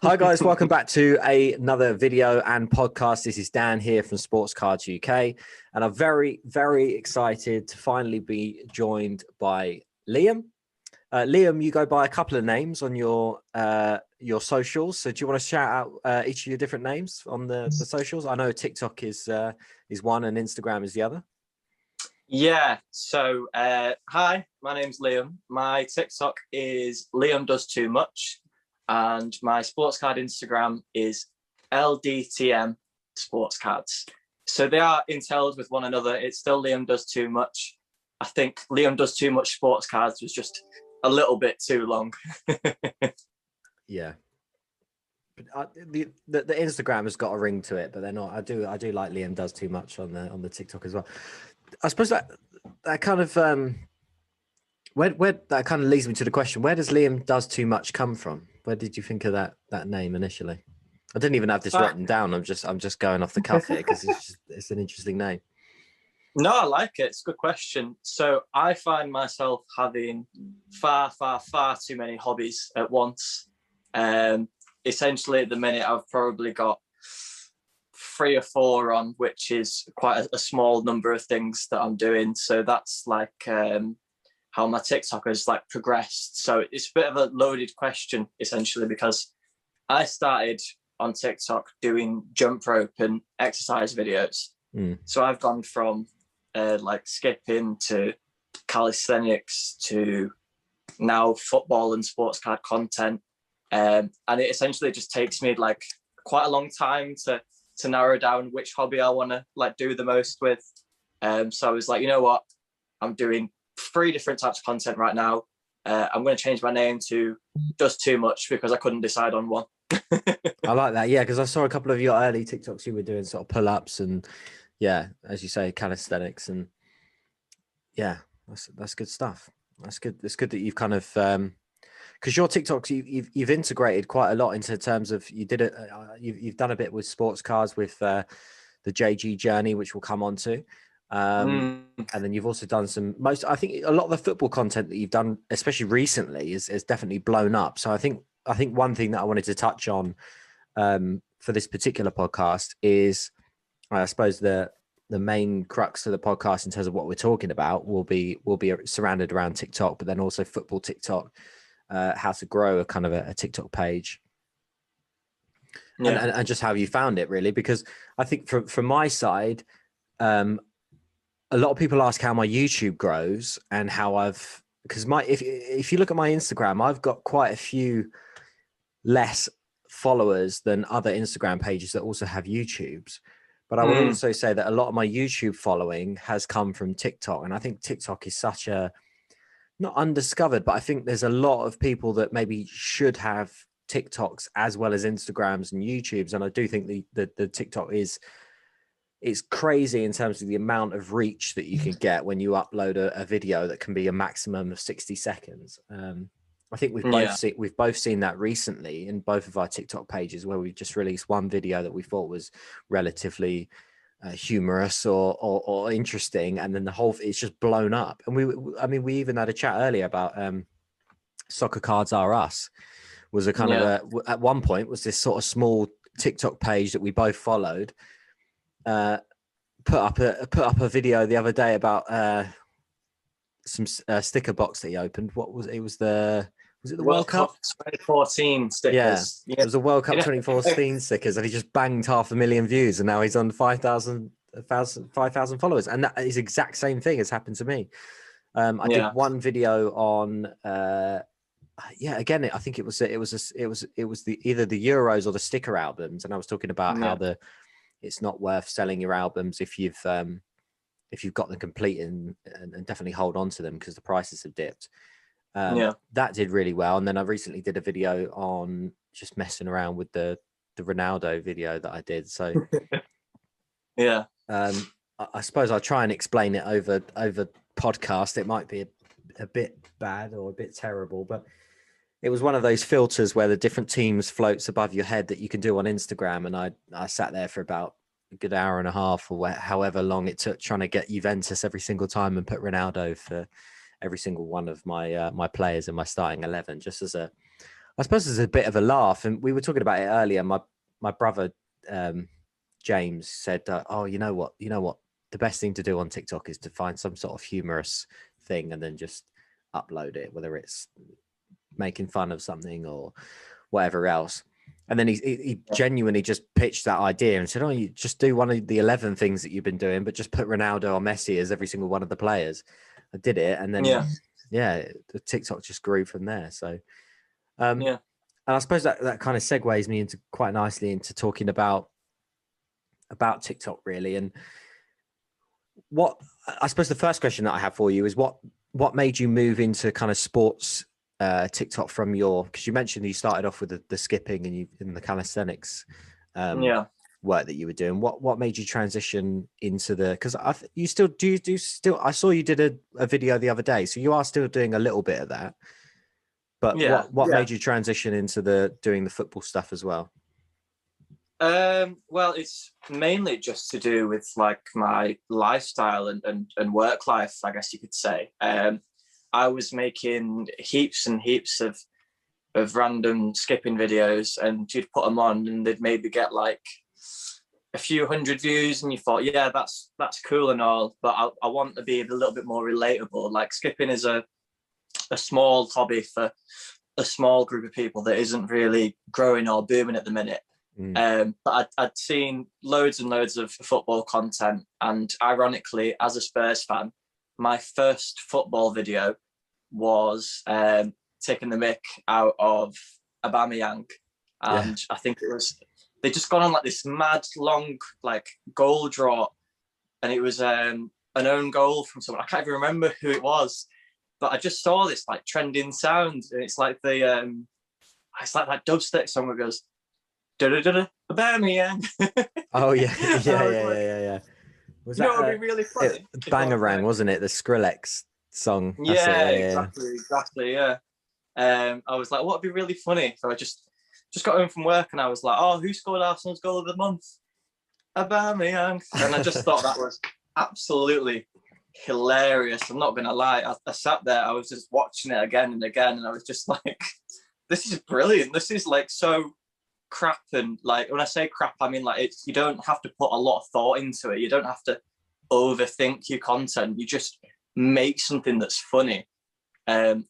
Hi guys, welcome back to another video and podcast. This is Dan here from Sports Cards UK, and I'm very, very excited to finally be joined by Liam. Liam, you go by a couple of names on your socials. So do you want to shout out each of your different names on the socials? I know TikTok is one and Instagram is the other. Yeah, so hi, my name's Liam. My TikTok is Liam Does Too Much, and my sports card Instagram is LDTM Sports Cards. So they are entailed with one another. It's still Liam Does Too Much. I think Liam Does Too Much Sports Cards was just a little bit too long. Yeah. The Instagram has got a ring to it, but they're not. I do like Liam Does Too Much on the TikTok as well. I suppose that kind of where that kind of leads me to the question: where does Liam Does Too Much come from? Where did you think of that name initially? I didn't even have this written down. I'm just going off the cuff here because it's an interesting name. No, I like it. It's a good question. So I find myself having far too many hobbies at once. Essentially, at the minute, I've probably got 3 or 4 on, which is quite a small number of things that I'm doing. So that's like how my TikTok has like progressed. So it's a bit of a loaded question, essentially, because I started on TikTok doing jump rope and exercise videos. So I've gone from like skipping to calisthenics to now football and sports card content. And it essentially just takes me like quite a long time to narrow down which hobby I want to like do the most with. So I was like, you know what? I'm doing 3 different types of content right now. I'm going to change my name to Does Too Much because I couldn't decide on one. I like that. Yeah, because I saw a couple of your early TikToks. You were doing sort of pull-ups and yeah, as you say, calisthenics, and yeah, that's good stuff. That's good. It's good that you've kind of because your TikToks you've integrated quite a lot into terms of you did it. You've done a bit with sports cards with the JG journey, which we'll come on to. And then you've also done I think a lot of the football content that you've done, especially recently, is definitely blown up. So I think one thing that I wanted to touch on for this particular podcast is, I suppose the main crux of the podcast in terms of what we're talking about will be surrounded around TikTok, but then also football TikTok, how to grow a TikTok page. Yeah. And just how you found it, really, because I think from my side, a lot of people ask how my YouTube grows and how because if you look at my Instagram, I've got quite a few less followers than other Instagram pages that also have YouTubes. But I would also say that a lot of my YouTube following has come from TikTok. And I think TikTok is such not undiscovered, but I think there's a lot of people that maybe should have TikToks as well as Instagrams and YouTubes. And I do think the TikTok it's crazy in terms of the amount of reach that you can get when you upload a video that can be a maximum of 60 seconds. I think we've both seen that recently in both of our TikTok pages, where we've just released one video that we thought was relatively humorous or interesting, and then it's just blown up. And we even had a chat earlier about Soccer Cards Are Us was a kind of at one point was this sort of small TikTok page that we both followed. Put up a video the other day about some sticker box that he opened. What was it? Was it the World Cup 2014 stickers? Yeah, it was a World Cup 2014 stickers, and he just banged 500,000 views, and now he's on 5,000 followers, and that is the exact same thing has happened to me. I did one video on again, I think it was either the Euros or the sticker albums, and I was talking about how it's not worth selling your albums if you've got them complete and definitely hold on to them because the prices have dipped. That did really well. And then I recently did a video on just messing around with the Ronaldo video that I did. So I suppose I'll try and explain it over podcast. It might be a bit bad or a bit terrible, but it was one of those filters where the different teams floats above your head that you can do on Instagram. And I sat there for about a good hour and a half or however long it took trying to get Juventus every single time and put Ronaldo for every single one of my my players in my starting 11, just as a I suppose it's a bit of a laugh, and we were talking about it earlier. My brother James said, "Oh, you know what? The best thing to do on TikTok is to find some sort of humorous thing and then just upload it, whether it's making fun of something or whatever else." And then he genuinely just pitched that idea and said, "Oh, you just do one of the 11 things that you've been doing, but just put Ronaldo or Messi as every single one of the players." I did it, and then the TikTok just grew from there. So, and I suppose that kind of segues me into quite nicely into talking about TikTok, really. And what I suppose the first question that I have for you is what made you move into kind of sports TikTok from because you mentioned you started off with the skipping and you in the calisthenics work that you were doing. What made you transition into because you still do I saw you did a video the other day, so you are still doing a little bit of that, but what made you transition into doing the football stuff as well? Well, it's mainly just to do with like my lifestyle and work life, I guess you could say. I was making heaps and heaps of random skipping videos, and you'd put them on and they'd maybe get like a few hundred views, and you thought, yeah, that's cool and all, but I want to be a little bit more relatable. Like skipping is a small hobby for a small group of people that isn't really growing or booming at the minute. But I'd seen loads and loads of football content, and ironically, as a Spurs fan, my first football video was taking the mick out of Aubameyang, and I think it was they just gone on like this mad long like goal draw, and it was an own goal from someone. I can't even remember who it was, but I just saw this like trending sound, and it's like it's like that dubstep song where it goes Aubameyang. Oh yeah. Was that it'd be really funny. Bangarang, wasn't it? The Skrillex song. Exactly. Yeah. I was like, what'd be really funny? So I just got home from work and I was like, oh, who scored Arsenal's goal of the month? Aubameyang. And I just thought that was absolutely hilarious. I'm not gonna lie. I sat there, I was just watching it again and again, and I was just like, this is brilliant. This is like so crap, and like when I say crap, I mean like you don't have to put a lot of thought into it. You don't have to overthink your content. You just make something that's funny, and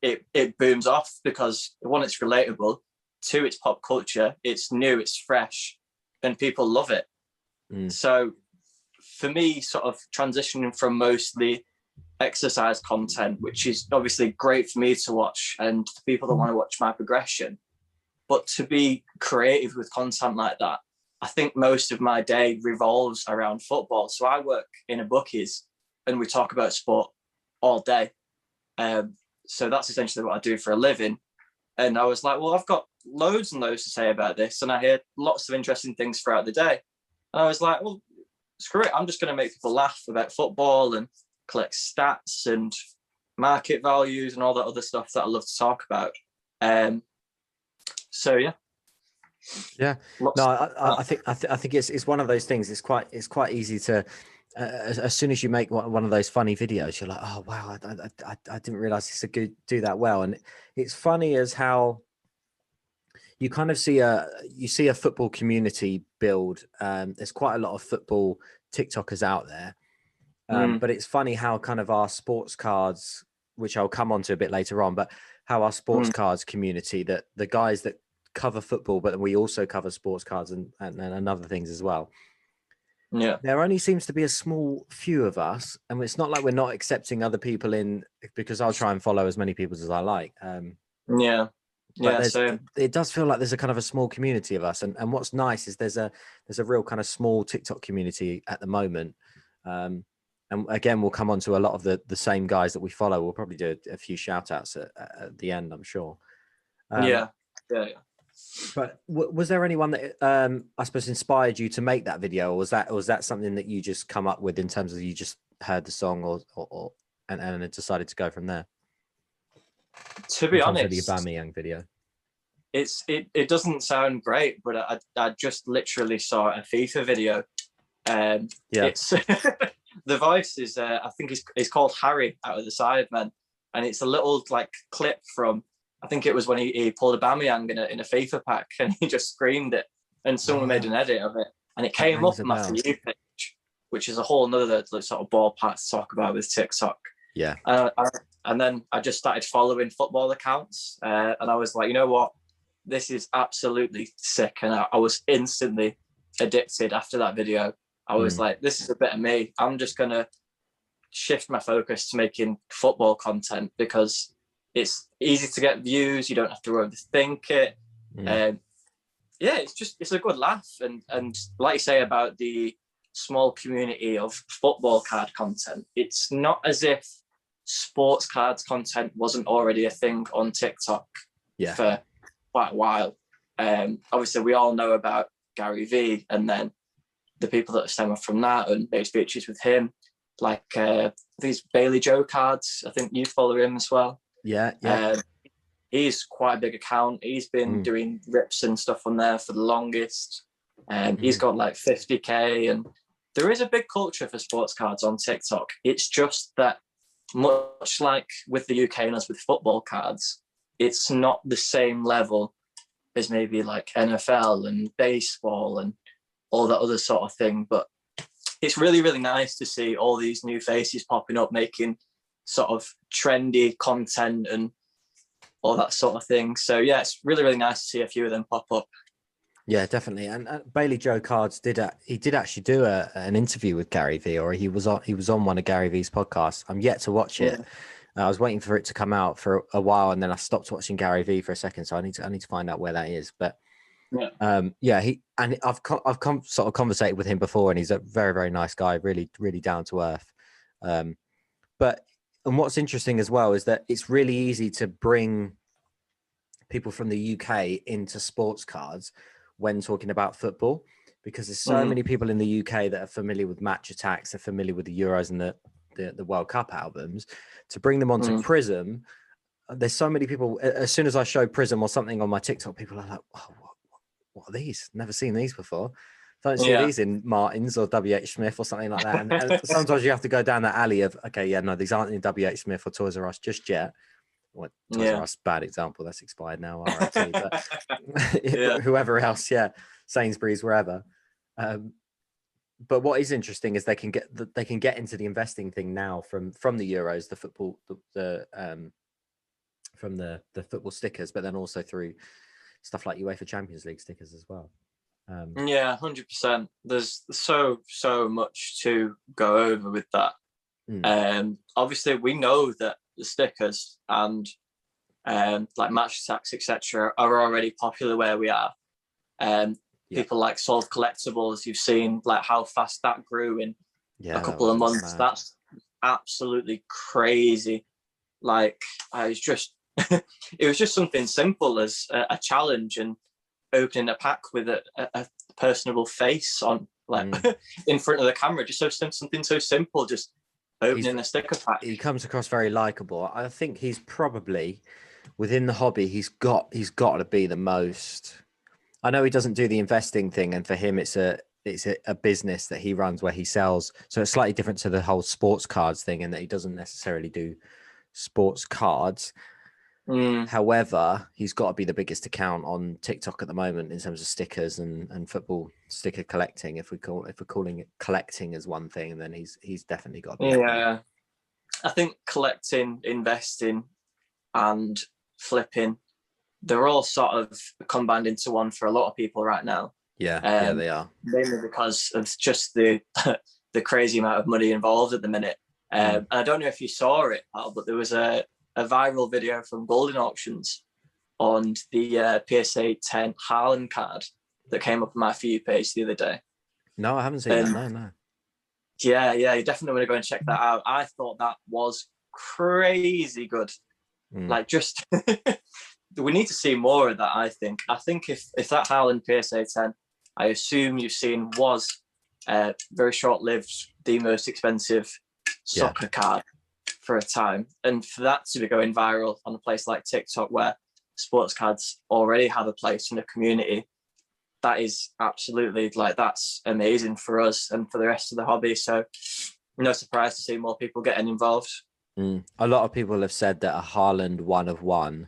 it booms off because one, it's relatable, two, it's pop culture, it's new, it's fresh, and people love it. So for me, sort of transitioning from mostly exercise content, which is obviously great for me to watch and the people that want to watch my progression, but to be creative with content like that, I think most of my day revolves around football. So I work in a bookies and we talk about sport all day. So that's essentially what I do for a living. And I was like, well, I've got loads and loads to say about this, and I hear lots of interesting things throughout the day. And I was like, well, screw it. I'm just going to make people laugh about football and collect stats and market values and all that other stuff that I love to talk about. So yeah. No, I think it's one of those things. It's quite easy to as soon as you make one of those funny videos, you're like, oh wow, I didn't realize this could do that well. And it's funny as how you kind of see a football community build. There's quite a lot of football TikTokers out there, but it's funny how kind of our sports cards, which I'll come on to a bit later on, but how our sports cards community, that the guys that cover football, but we also cover sports cards and other things as well. Yeah, there only seems to be a small few of us, and it's not like we're not accepting other people in, because I'll try and follow as many people as I like. It does feel like there's a kind of a small community of us, and what's nice is there's a real kind of small TikTok community at the moment. And again, we'll come on to a lot of the same guys that we follow. We'll probably do a few shout outs at the end, I'm sure. Yeah. But was there anyone that I suppose inspired you to make that video, or was that something that you just come up with in terms of you just heard the song and decided to go from there? To be honest, the Aubameyang video, it doesn't sound great, but I just literally saw a FIFA video. It's the voice is I think it's called Harry out of the Sidemen, and it's a little like clip from I think it was when he pulled a Aubameyang in a FIFA pack and he just screamed it, and someone made an edit of it, and it came up on my For You page, which is a whole nother sort of ballpark to talk about with TikTok. Yeah. And then I just started following football accounts, and I was like, you know what, this is absolutely sick, and I was instantly addicted after that video. I was like, this is a bit of me. I'm just gonna shift my focus to making football content because it's easy to get views. You don't have to overthink it. Yeah, it's a good laugh. And like you say about the small community of football card content, it's not as if sports cards content wasn't already a thing on TikTok for quite a while. Obviously, we all know about Gary Vee, and then the people that stem from that and made speeches with him, like these Bailey Joe cards. I think you follow him as well. Yeah. He's quite a big account. He's been doing rips and stuff on there for the longest. He's got like 50K, and there is a big culture for sports cards on TikTok. It's just that, much like with the UK and as with football cards, it's not the same level as maybe like NFL and baseball and all that other sort of thing. But it's really, really nice to see all these new faces popping up, making sort of trendy content and all that sort of thing. So yeah, it's really, really nice to see a few of them pop up. Yeah, definitely. And Bailey Joe Cards did actually do an interview with Gary Vee, or he was on one of Gary Vee's podcasts. I'm yet to watch it. I was waiting for it to come out for a while, and then I stopped watching Gary Vee for a second. So I need to find out where that is. But I've sort of conversated with him before, and he's a very, very nice guy, really, really down to earth. And what's interesting as well is that it's really easy to bring people from the UK into sports cards when talking about football, because there's so many people in the UK that are familiar with Match Attacks, they're familiar with the Euros and the World Cup albums. To bring them onto Prism, there's so many people. As soon as I show Prism or something on my TikTok, people are like, oh, what are these? Never seen these before. Don't see these in Martin's or WH Smith or something like that. And sometimes you have to go down that alley of, okay, yeah, no, these aren't in WH Smith or Toys R Us just yet. Well, Toys R Us, bad example. That's expired now. RIT, but whoever else, Sainsbury's, wherever. But what is interesting is they can get into the investing thing now from the Euros, the football, from the football stickers, but then also through stuff like UEFA Champions League stickers as well. 100%. There's so much to go over with that. Obviously, we know that the stickers and like Match Attacks, etc., are already popular where we are. People like Solve Collectibles, you've seen like how fast that grew in a couple of months. Mad. That's absolutely crazy. Like I was just it was just something simple as a challenge and opening a pack with a personable face on, like in front of the camera. Just something so simple, just opening a sticker pack. He comes across very likable. I think he's probably within the hobby. He's got to be the most. I know he doesn't do the investing thing, and for him, it's a business that he runs where he sells. So it's slightly different to the whole sports cards thing, in that he doesn't necessarily do sports cards. However, he's got to be the biggest account on TikTok at the moment in terms of stickers and football sticker collecting. If we're calling it collecting as one thing, then he's definitely got to be. Yeah, I think collecting, investing, and flipping, they're all sort of combined into one for a lot of people right now. Yeah, they are. Mainly because of just the crazy amount of money involved at the minute. And I don't know if you saw it, Pal, but there was a viral video from Golden Auctions on the PSA 10 Haaland card that came up on my For You page the other day. No, I haven't seen that. No. Yeah, you definitely want to go and check that out. I thought that was crazy good. Like, just we need to see more of that. I think if that Haaland PSA 10, I assume you've seen, was very short-lived, the most expensive soccer card for a time, and for that to be going viral on a place like TikTok where sports cards already have a place in the community, that is absolutely, like, that's amazing for us and for the rest of the hobby. So no surprise to see more people getting involved. A lot of people have said that a Haaland 1 of 1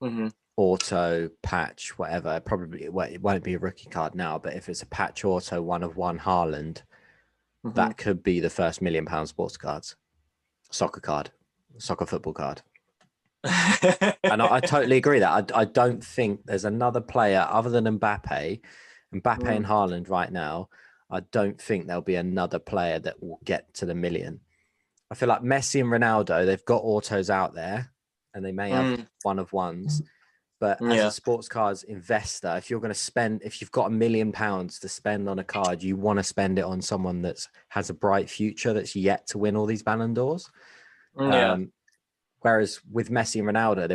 Mm-hmm. auto patch, whatever, probably it won't be a rookie card now, but if it's a patch auto 1 of 1 Haaland, Mm-hmm. that could be the first £1 million sports cards, soccer football card. And I totally agree that I don't think there's another player other than Mbappe and Haaland right now. I don't think there'll be another player that will get to the million. I feel like Messi and Ronaldo, they've got autos out there and they may have 1 of 1s. But as a sports cards investor, if you're going to spend, if you've got £1 million to spend on a card, you want to spend it on someone that has a bright future that's yet to win all these Ballon d'Ors. Whereas with Messi and Ronaldo,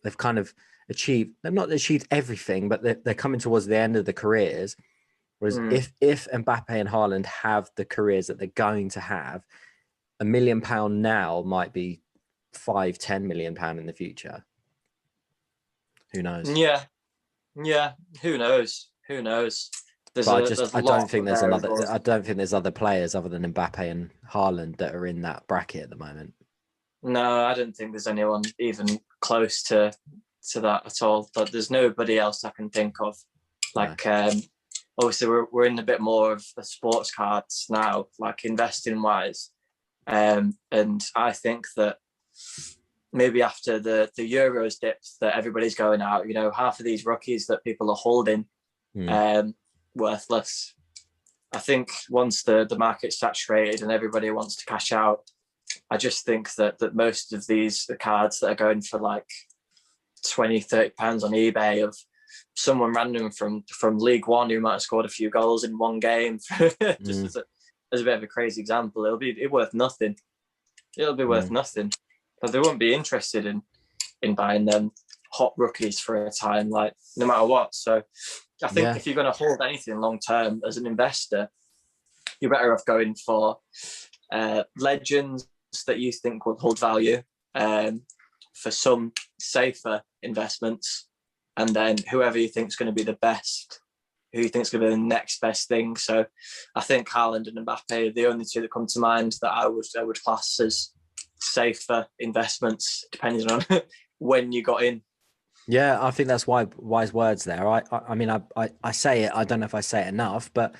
they've kind of achieved, they've not achieved everything, but they're coming towards the end of the careers. Whereas if Mbappe and Haaland have the careers that they're going to have, £1 million now might be £5-10 million in the future. Who knows? Yeah. Who knows? I don't think there's other players other than Mbappe and Haaland that are in that bracket at the moment. No, I don't think there's anyone even close to that at all. But there's nobody else I can think of. Like, obviously, we're in a bit more of the sports cards now, like investing wise. And I think that maybe after the Euros dips that everybody's going out, half of these rookies that people are holding, worthless. I think once the market's saturated and everybody wants to cash out, I just think that most of the cards that are going for like £20-30 on eBay of someone random from League One who might have scored a few goals in one game, just as a bit of a crazy example, it'll be worth nothing. It'll be worth nothing. But they won't be interested in buying them hot rookies for a time, like no matter what. So I think if you're going to hold anything long term as an investor, you're better off going for legends that you think will hold value for some safer investments, and then whoever you think is going to be the best, who you think is going to be the next best thing. So I think Haaland and Mbappe are the only two that come to mind that I would class as safer investments, depending on when you got in. Yeah, I think that's wise words there. I mean, I say it, I don't know if I say it enough, but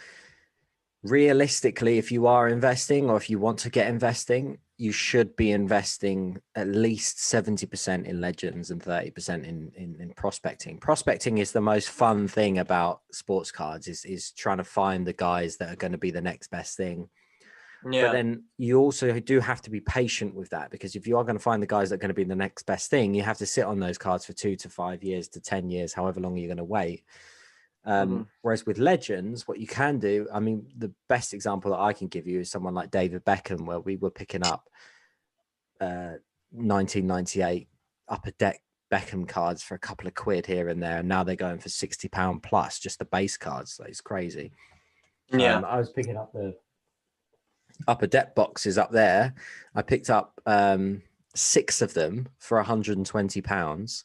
realistically, if you are investing or if you want to get investing, you should be investing at least 70% in legends and 30% in prospecting. Prospecting is the most fun thing about sports cards is trying to find the guys that are going to be the next best thing. Yeah. But then you also do have to be patient with that, because if you are going to find the guys that are going to be the next best thing, you have to sit on those cards for 2 to 5 years to 10 years, however long you're going to wait. Whereas with legends, what you can do, I mean, the best example that I can give you is someone like David Beckham, where we were picking up 1998 upper deck Beckham cards for a couple of quid here and there, and now they're going for £60 plus, just the base cards. So it's crazy. I was picking up the upper deck boxes up there. I picked up 6 of them for £120.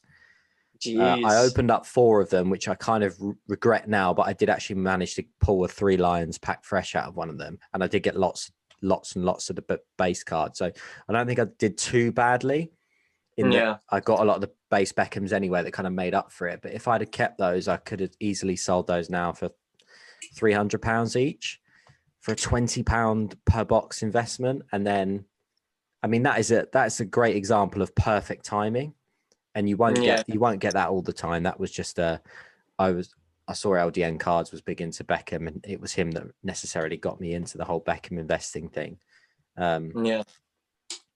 I opened up 4 of them, which I kind of regret now, but I did actually manage to pull a 3 Lions pack fresh out of one of them, and I did get lots and lots of the base cards. So I don't think I did too badly. I got a lot of the base Beckhams anyway that kind of made up for it. But if I'd have kept those, I could have easily sold those now for £300 each for a £20 per box investment. And then, I mean, that's a great example of perfect timing. And you won't get that all the time. That was just I saw LDN Cards was big into Beckham, and it was him that necessarily got me into the whole Beckham investing thing.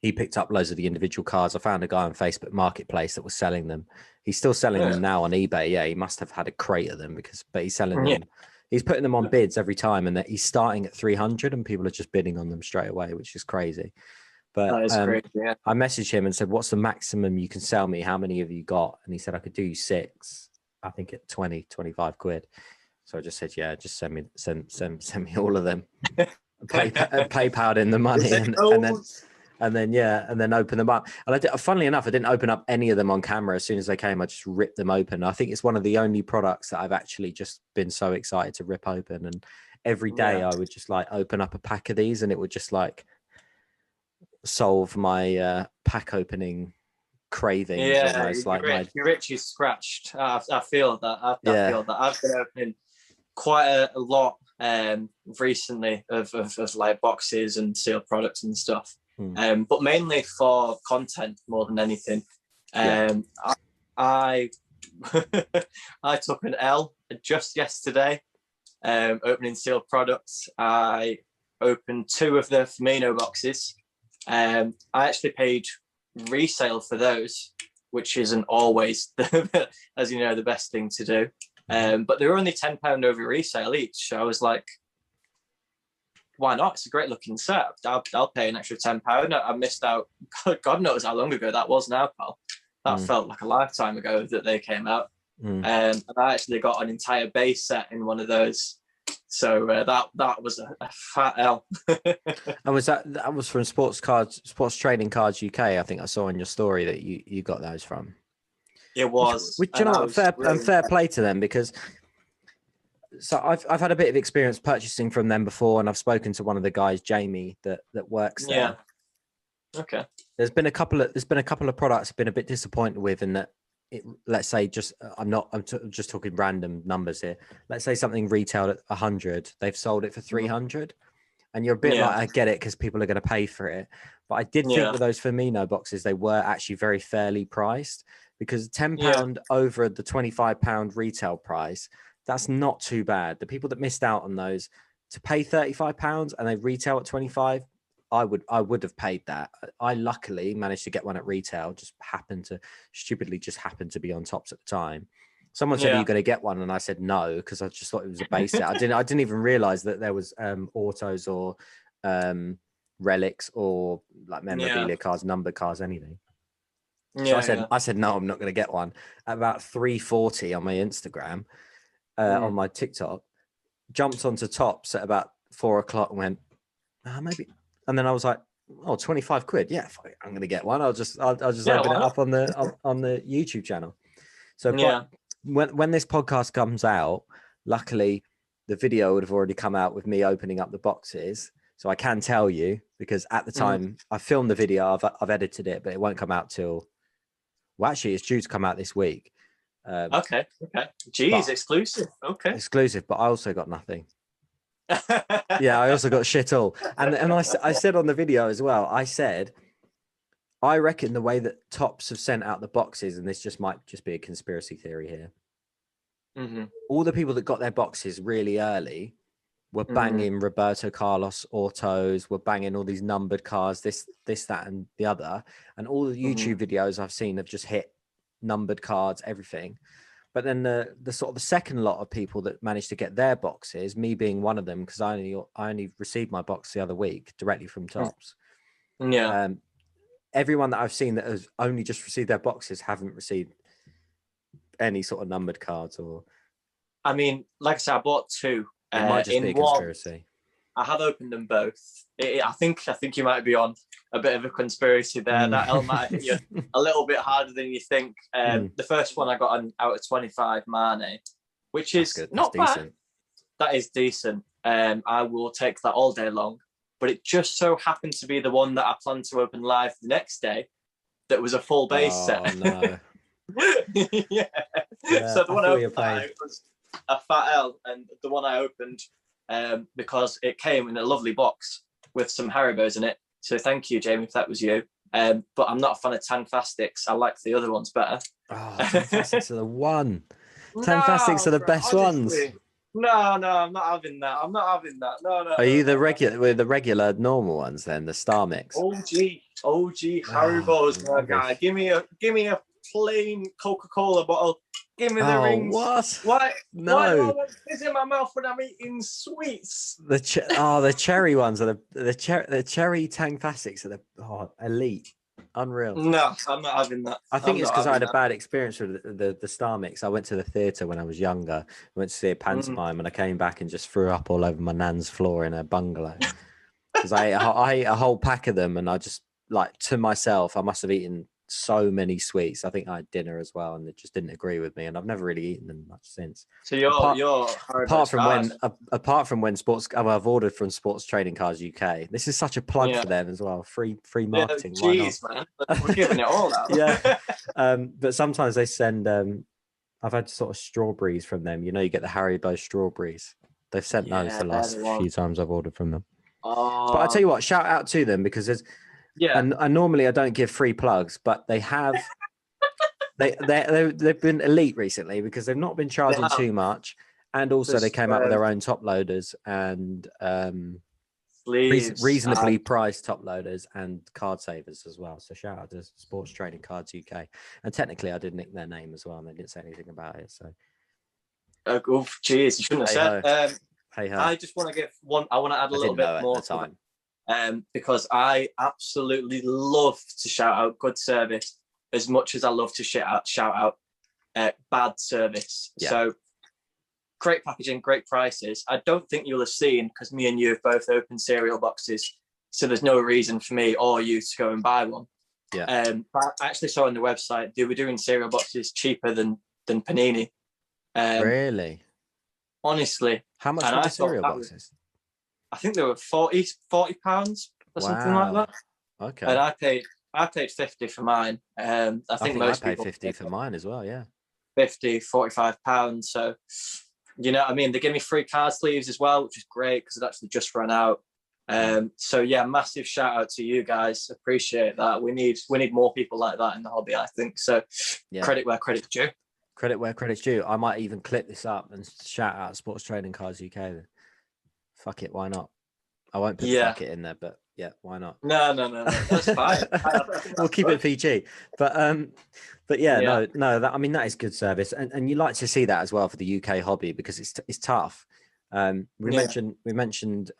He picked up loads of the individual cards. I found a guy on Facebook Marketplace that was selling them. He's still selling them now on eBay. Yeah, he must have had a crate of them but he's selling them. He's putting them on bids every time, and that he's starting at 300, and people are just bidding on them straight away, which is crazy. But I messaged him and said, "What's the maximum you can sell me? How many have you got?" And he said, "I could do 6, I think at 25 quid." So I just said, "Yeah, just send me all of them." PayPal'd in the money, and then open them up. And funnily enough, I didn't open up any of them on camera. As soon as they came, I just ripped them open. I think it's one of the only products that I've actually just been so excited to rip open. And every day I would just like open up a pack of these, and it would just like solve my pack opening cravings Yeah, almost. Like your itch is scratched. I feel that. I yeah. feel that. I've been opening quite a lot recently of like boxes and sealed products and stuff. But mainly for content more than anything. I I took an L just yesterday, opening sealed products. I opened 2 of the Firmino boxes. I actually paid resale for those, which isn't always, as you know, the best thing to do. But they were only £10 over resale each. So I was like, why not? It's a great looking set. I'll pay an extra £10. I missed out. God knows how long ago that was now, pal. That felt like a lifetime ago that they came out. And I actually got an entire base set in one of those. So that was a fat L. And that was from Sports Trading Cards UK? I think I saw in your story that you got those from. It was. Which you know what? Fair play to them, because so I've had a bit of experience purchasing from them before, and I've spoken to one of the guys, Jamie, that works there. Yeah. Okay. There's been a couple of products I've been a bit disappointed with, in that let's say I'm just talking random numbers here. Let's say something retailed at 100, they've sold it for 300, and you're a bit like, I get it because people are going to pay for it. But I did think with those Firmino boxes, they were actually very fairly priced, because £10 over the £25 retail price, that's not too bad. The people that missed out on those, to pay £35 and they retail at 25, I would have paid that. I luckily managed to get one at retail. Stupidly happened to be on Tops at the time. Someone said, "Are you going to get one?" And I said no, because I just thought it was a base set. I didn't even realize that there was autos or relics or like memorabilia cards, number cards, anything. So I said no, I'm not going to get one. At about 3:40 on my Instagram, on my TikTok, jumped onto Tops at about 4 o'clock and went, maybe. And then I was like, oh, 25 quid. Yeah, I'm going to get one. I'll just open it up on the YouTube channel. So when this podcast comes out, luckily the video would have already come out with me opening up the boxes. So I can tell you, because at the time I filmed the video, I've edited it, but it won't come out till, well, actually it's due to come out this week. Okay. Jeez, exclusive. Okay. Exclusive, but I also got nothing. Yeah, I also got shit all. And I said on the video as well, I said, I reckon the way that Tops have sent out the boxes, and this might just be a conspiracy theory here, all the people that got their boxes really early were banging Roberto Carlos autos, were banging all these numbered cars, this, that, and the other. And all the YouTube videos I've seen have just hit numbered cards, everything. But then the sort of the second lot of people that managed to get their boxes, me being one of them, because I only received my box the other week directly from Tops. Yeah. Everyone that I've seen that has only just received their boxes haven't received any sort of numbered cards. Or, I mean, like I said, I bought 2. It might just be a conspiracy. I have opened them both. I think you might be on a bit of a conspiracy there. That L might hit you a little bit harder than you think. The first one I got an out of 25 Mane, which is not bad. Decent. That is decent. I will take that all day long. But it just so happened to be the one that I planned to open live the next day that was a full base set. No. Yeah. So the one I opened was a fat L, and the one I opened, because it came in a lovely box with some Haribos in it. So thank you, Jamie, if that was you. But I'm not a fan of Tangfastics. I like the other ones better. Oh, Tangfastics are the one. Tangfastics are the best ones. No, I'm not having that. No. Are you the regular normal ones then? The Star Mix? OG Haribos, my guy. Give me a plain Coca-Cola bottle. Give me the rings. What? Why? No. Why do I want this in my mouth when I'm eating sweets? The cherry ones are the cherry Tangfastics are the elite, unreal. No, I'm not having that. I think it's because I had a bad experience with the Star Mix. I went to the theatre when I was younger. I went to see a pantomime, and I came back and just threw up all over my nan's floor in her bungalow because I ate a whole pack of them, and I just, like, to myself, I must have eaten so many sweets. I think I had dinner as well, and it just didn't agree with me. And I've never really eaten them much since. So you're apart from when sports, I've ordered from Sports Trading Cards UK. This is such a plug for them as well. Free marketing. Jeez, man, we're giving it all out. Yeah. But sometimes they send. I've had sort of strawberries from them. You know, you get the Haribo strawberries. They've sent those the last few times I've ordered from them. But I tell you what, shout out to them, because there's. Yeah. And normally I don't give free plugs, but they have. They've been elite recently because they've not been charging too much, and also they came out with their own top loaders and reasonably priced top loaders and card savers as well. So shout out to Sports Trading Cards UK. And technically I did nick their name as well, and they didn't say anything about it. So cheers, you shouldn't have said. Hey ho. I just want to give one. I want to add a little bit more to it, because I absolutely love to shout out good service as much as I love to shout out bad service. Yeah. So great packaging, great prices. I don't think you'll have seen, because me and you have both opened cereal boxes, so there's no reason for me or you to go and buy one. Yeah. But I actually saw on the website they were doing cereal boxes cheaper than Panini. Really? Honestly. How much were the cereal boxes? I think they were £40 or something like that. Okay. And I paid 50 for mine. I think most I paid people 50 for mine as well. Yeah. 50, £45. So, you know what I mean? They give me free card sleeves as well, which is great because it actually just run out. So yeah, massive shout out to you guys. Appreciate that. We need more people like that in the hobby, I think. So credit where credit's due. Credit where credit's due. I might even clip this up and shout out Sports Trading Cards UK. Fuck it, why not? I won't put fuck it in there, but yeah, why not? No, that's fine. We'll keep it PG. But yeah. No. That is good service, and you like to see that as well for the UK hobby, because it's tough. We mentioned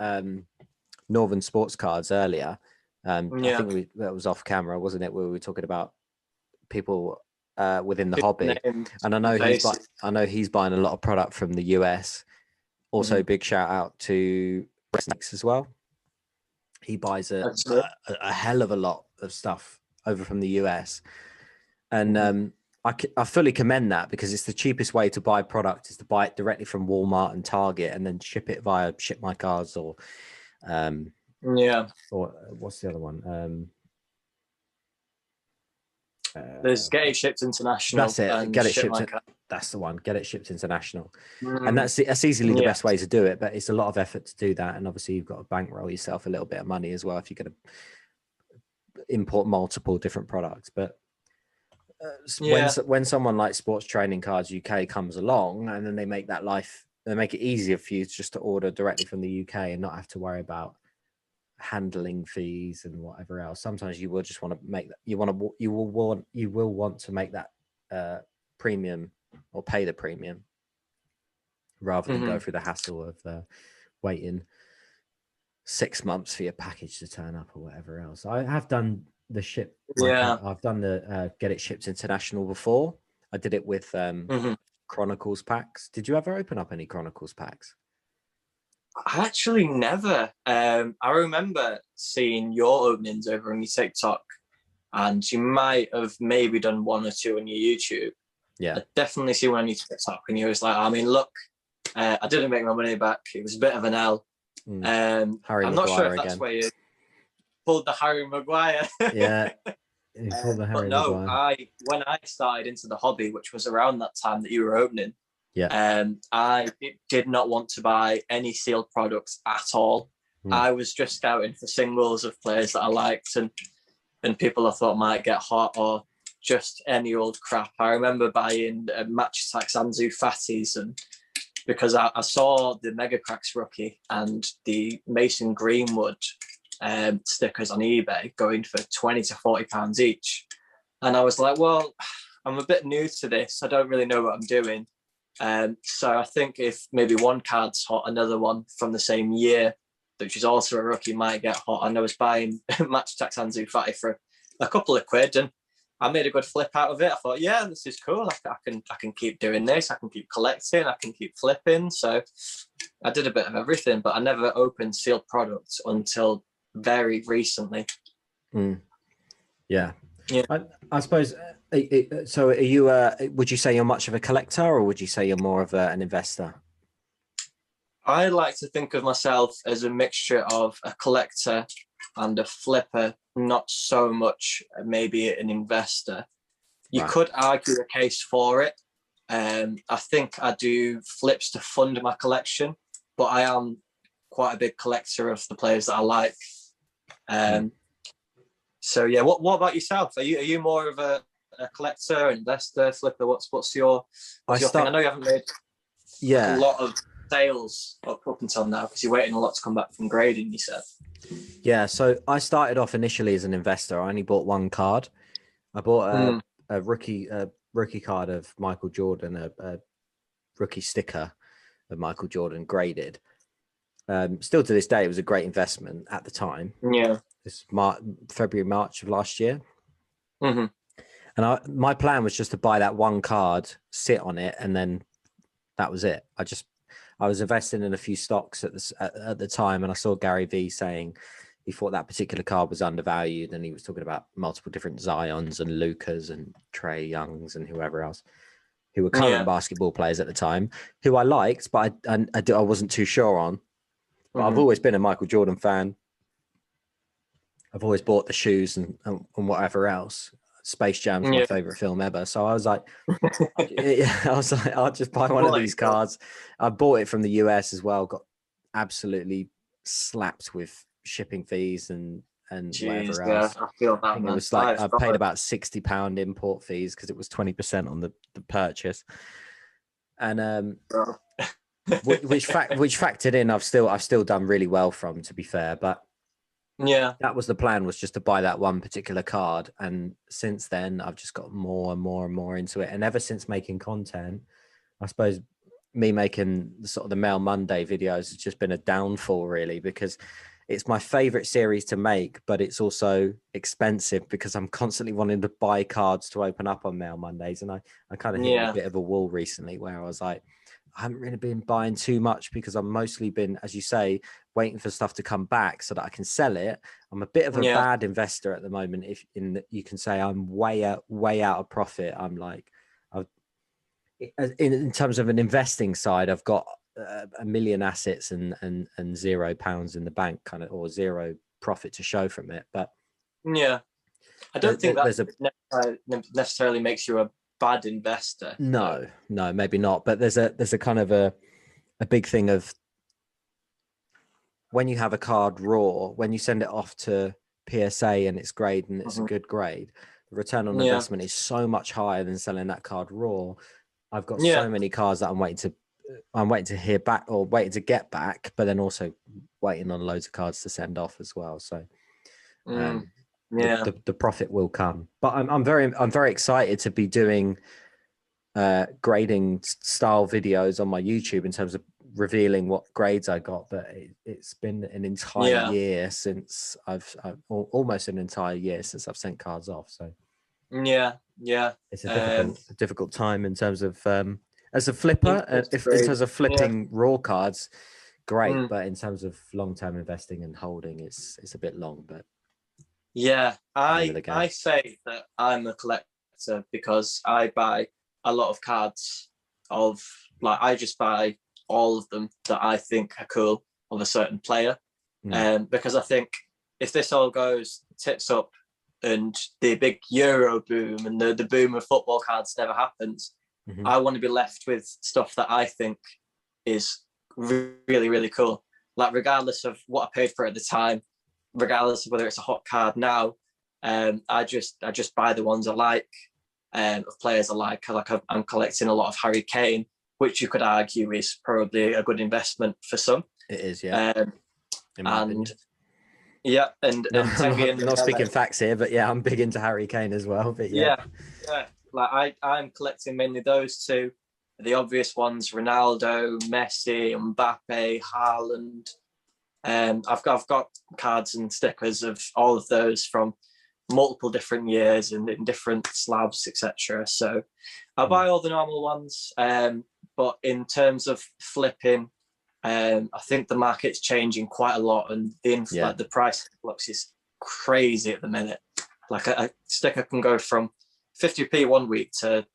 Northern Sports Cards earlier. I think that was off camera, wasn't it? Where we were talking about people within the hobby, and I know he's buying a lot of product from the US. Also, big shout out to Snakes as well. He buys a hell of a lot of stuff over from the US, and I fully commend that, because it's the cheapest way to buy product is to buy it directly from Walmart and Target, and then ship it via Ship My Cards or or what's the other one? There's Get It Shipped International. That's it. Get It Shipped. That's the one. Get It Shipped International, and that's easily the best way to do it. But it's a lot of effort to do that, and obviously you've got to bankroll yourself a little bit of money as well if you're going to import multiple different products. But when someone like Sports Trading Cards UK comes along, and then they make it easier for you just to order directly from the UK and not have to worry about handling fees and whatever else. Sometimes you will just want to make that. You will want to make that premium or pay the premium rather than go through the hassle of waiting 6 months for your package to turn up or whatever else. I have done the ship. I've done the Get It Shipped International before. I did it with Chronicles packs. Did you ever open up any Chronicles packs? Actually, never. I remember seeing your openings over on your TikTok, and you might have maybe done one or two on your YouTube. Yeah, I definitely see one on your TikTok, and you was like, I mean, look, I didn't make my money back. It was a bit of an L. I'm not sure if that's where you pulled the Harry Maguire. Yeah. But no, when I started into the hobby, which was around that time that you were opening, I did not want to buy any sealed products at all. I was just scouting for singles of players that I liked and people I thought might get hot, or just any old crap. I remember buying Match Attack Ansu Fatis, and because I saw the Mega Cracks rookie and the Mason Greenwood stickers on eBay going for £20 to £40 each, and I was like, well, I'm a bit new to this. I don't really know what I'm doing. So I think if maybe one card's hot, another one from the same year, which is also a rookie, might get hot. And I was buying Match Attack Ansu Fati for a couple of quid, and I made a good flip out of it. I thought, yeah, this is cool. I can keep doing this. I can keep collecting. I can keep flipping. So I did a bit of everything, but I never opened sealed products until very recently. Yeah. Yeah. I suppose. So, are you? Would you say you're much of a collector, or would you say you're more of an investor? I like to think of myself as a mixture of a collector and a flipper, not so much maybe an investor. You Right. could argue a case for it. I think I do flips to fund my collection, but I am quite a big collector of the players that I like. Mm. Um, so yeah, what about yourself? Are you more of a collector, investor, flipper? What's your I what's your thing? I start. know you haven't made a Yeah, lot of sales up until now because you're waiting a lot to come back from grading. You said, yeah. So I started off initially as an investor. I only bought one card. I bought mm, a rookie card of Michael Jordan, a rookie sticker of Michael Jordan graded. Still to this day, it was a great investment at the time. yeah, This February, March of last year. hmm, And my plan was just to buy that one card, sit on it, and then that was it. I was investing in a few stocks at the time, and I saw Gary Vee saying he thought that particular card was undervalued, and he was talking about multiple different Zions and Lucas and Trey Youngs and whoever else who were current yeah, basketball players at the time, who I liked, but I wasn't too sure on. But I've hmm, always been a Michael Jordan fan. I've always bought the shoes and whatever else. Space Jam's my yeah. favorite film ever. So I was like, I was like, I'll just buy one of Like, these cards. I bought it from the US as well. Got absolutely slapped with shipping fees and jeez, whatever yeah, else. I feel I that, think it man. was That like is I paid proper. about £60 import fees because it was 20% on the purchase, and Bro. which factored in. I've still done really well from, to be fair, but Yeah, that was the plan, was just to buy that one particular card. And since then I've just got more and more and more into it. And ever since making content, I suppose me making sort of the Mail Monday videos has just been a downfall, really, because it's my favorite series to make, but it's also expensive because I'm constantly wanting to buy cards to open up on Mail Mondays. And I kind of hit a yeah, bit of a wall recently where I was like, I haven't really been buying too much because I've mostly been, as you say, waiting for stuff to come back so that I can sell it. I'm a bit of a yeah, bad investor at the moment. If in that you can say I'm way out of profit. I'm like, I've, in terms of an investing side, I've got a million assets and £0 in the bank, kind of, or zero profit to show from it. But yeah. I don't think that there's a necessarily makes you a bad investor, though. no, maybe not. But there's a kind of a big thing of, when you have a card raw, when you send it off to PSA and it's grade and it's a Hmm. good grade, the return on Yeah, investment is so much higher than selling that card raw. I've got yeah, so many cards that I'm waiting to hear back, or waiting to get back, but then also waiting on loads of cards to send off as well. So mm, um, yeah, the profit will come. But I'm very excited to be doing grading style videos on my YouTube in terms of revealing what grades I got. But it's been an entire yeah, year since almost an entire year since I've sent cards off. So yeah, yeah. it's a Um, difficult time in terms of as a in flipper. terms of If in grade, terms of yeah, flipping raw cards, great. mm, But in terms of long term investing and holding, it's a bit long. But yeah. the name of I the game. I say that I'm a collector because I buy a lot of cards of like I just buy all of them that I think are cool of a certain player. Mm. Because I think if this all goes tits up and the big Euro boom and the boom of football cards never happens, Hmm. I want to be left with stuff that I think is really, really cool. Like, regardless of what I paid for it at the time, regardless of whether it's a hot card now, I just buy the ones I like, of players I like. I'm collecting a lot of Harry Kane, which you could argue is probably a good investment for some. It is, yeah, Um, in my and opinion. yeah, and No, and I'm Tengi and not speaking Mele, facts here, but yeah, I'm big into Harry Kane as well. But yeah, yeah, yeah. Like I'm collecting mainly those two, the obvious ones: Ronaldo, Messi, Mbappe, Haaland. I've got cards and stickers of all of those from multiple different years and in different slabs, etc. So I mm. buy all the normal ones. But in terms of flipping, I think the market's changing quite a lot, and Yeah, like the price influx is crazy at the minute. Like a sticker can go from 50p one week to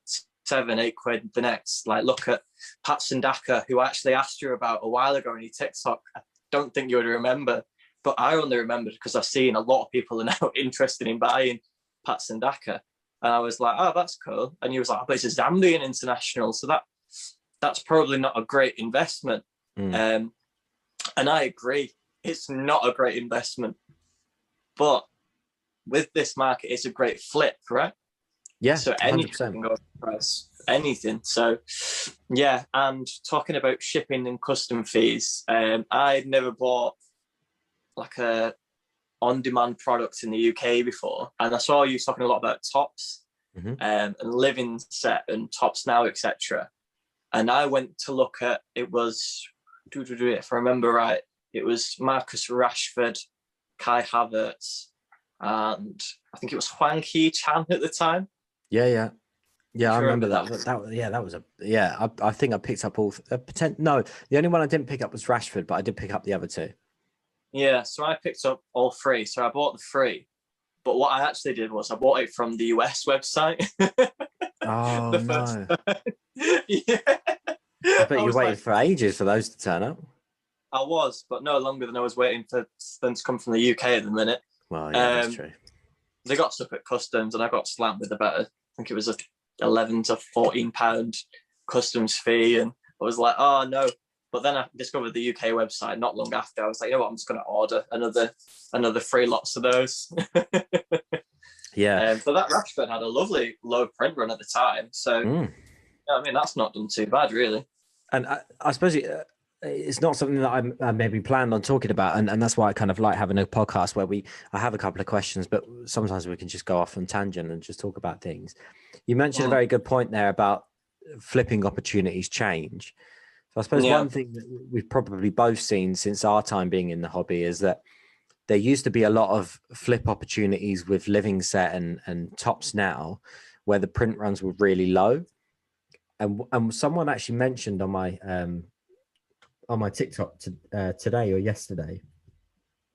7-8 quid the next. Like look at Pat Sandaka, who I actually asked you about a while ago in your TikTok. I don't think you would remember, but I only remembered because I've seen a lot of people are now interested in buying Pat Sandaka. And I was like, oh, that's cool. And he was like, oh, but it's a Zambian international. So that's probably not a great investment. And I agree. It's not a great investment. But with this market, it's a great flip, right? Yeah. So 100%. anything can go price, anything. So yeah, and talking about shipping and custom fees, I'd never bought like a on-demand product in the UK before, and I saw you talking a lot about tops and living set and tops now, etc. And I went to look at, it was, if I remember right, it was Marcus Rashford, Kai Havertz, and I think it was Hwang Hee-chan at the time. Yeah. I remember that. I think I picked up all. No, the only one I didn't pick up was Rashford, but I did pick up the other two. Yeah, so I picked up all three. So I bought the three, but what I actually did was I bought it from the US website. Oh no! Yeah, I bet you waited for ages for those to turn up. I was, but no longer than I was waiting for them to come from the UK at the minute. Well, yeah, that's true. They got stuck at customs, and I got slammed with about, I think it was a £11 to £14 customs fee, and I was like, oh no. But then I discovered the UK website not long after. I was like, you know what, I'm just going to order another 3 lots of those. Yeah. But that Rashford had a lovely low print run at the time. So, I mean, that's not done too bad, really. And I suppose it's not something that I maybe planned on talking about. And that's why I kind of like having a podcast where I have a couple of questions, but sometimes we can just go off on tangent and just talk about things. You mentioned a very good point there about flipping opportunities change. So I suppose one thing that we've probably both seen since our time being in the hobby is that there used to be a lot of flip opportunities with living set and tops now, where the print runs were really low. And someone actually mentioned on my TikTok today or yesterday,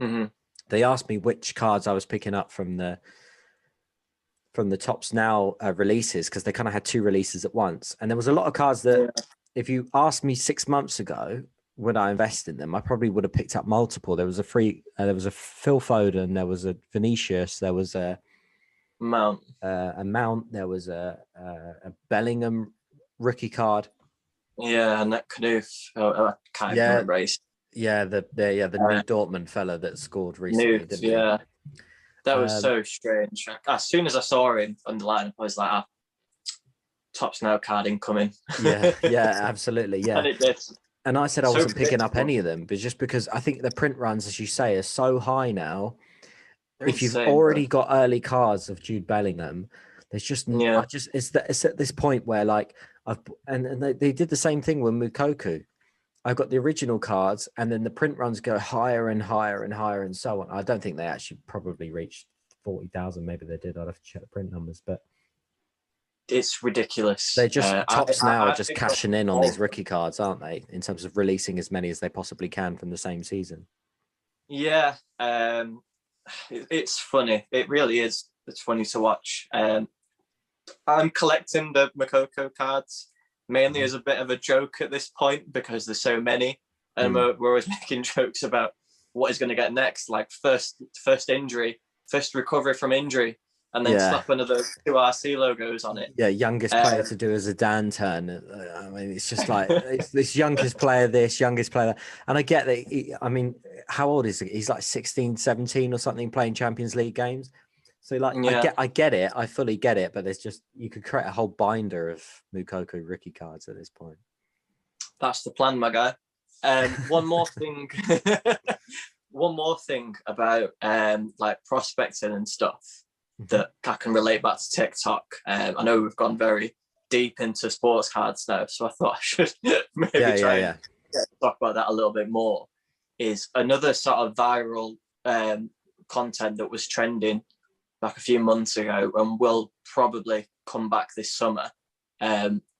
they asked me which cards I was picking up from the Tops Now releases, because they kind of had 2 releases at once. And there was a lot of cards that if you asked me 6 months ago, would I invest in them, I probably would have picked up multiple. There was a Phil Foden, there was a Vinicius, there was a Mount, there was a Bellingham rookie card. Yeah, and that Knuth, I can't remember. Yeah, the new Dortmund fella that scored recently. Knuth, that was so strange. As soon as I saw him on the lineup, I was like, Tops Now card incoming. Yeah, absolutely. Yeah. And it did. And I said I wasn't picking up any of them, but just because I think the print runs, as you say, are so high now. If you've already got early cards of Jude Bellingham, there's just it's at this point where like they did the same thing with Mukoko. I got the original cards, and then the print runs go higher and higher and higher and so on. I don't think they actually probably reached 40,000. Maybe they did. I'd have to check the print numbers, but it's ridiculous. They're just Tops Now are just cashing in on these rookie cards, aren't they? In terms of releasing as many as they possibly can from the same season. Yeah, it's funny. It really is. It's funny to watch. I'm collecting the Mukoko cards mainly as a bit of a joke at this point because there's so many, and we're always making jokes about what he's going to get next, like first injury, first recovery from injury, and then slap another 2 RC logos on it. Yeah, youngest player to do a Zidane turn. I mean, it's just like it's this youngest player, youngest player that. And I get that. I mean, how old is he? He's like 16, 17 or something, playing Champions League games. So like, I get it. I fully get it. But there's just, you could create a whole binder of Mukoko rookie cards at this point. That's the plan, my guy. One more thing. One more thing about like prospecting and stuff that I can relate back to TikTok. I know we've gone very deep into sports cards now, so I thought I should maybe try and talk about that a little bit more. Is another sort of viral content that was trending back a few months ago and will probably come back this summer,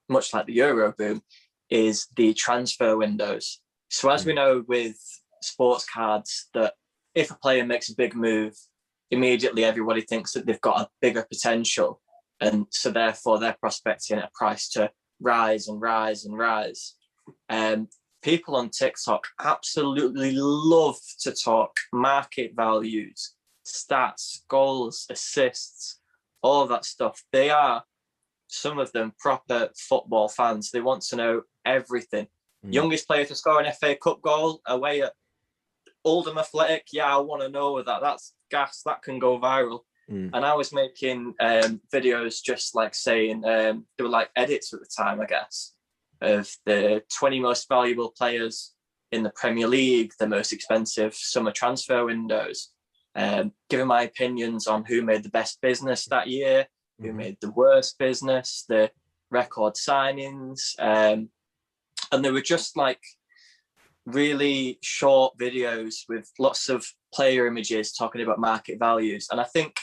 much like the Euro boom, is the transfer windows. So as we know with sports cards, that if a player makes a big move, immediately everybody thinks that they've got a bigger potential. And so therefore they're prospecting at a price to rise and rise and rise. People on TikTok absolutely love to talk market values, stats, goals, assists, all that stuff. They are, some of them, proper football fans. They want to know everything. Youngest player to score an FA Cup goal away at Oldham Athletic. Yeah, I want to know that. That's gas. That can go viral. And I was making videos just like saying, they were like edits at the time, I guess, of the 20 most valuable players in the Premier League, the most expensive summer transfer windows, giving my opinions on who made the best business that year, who made the worst business, the record signings. And they were just like really short videos with lots of player images talking about market values. And I think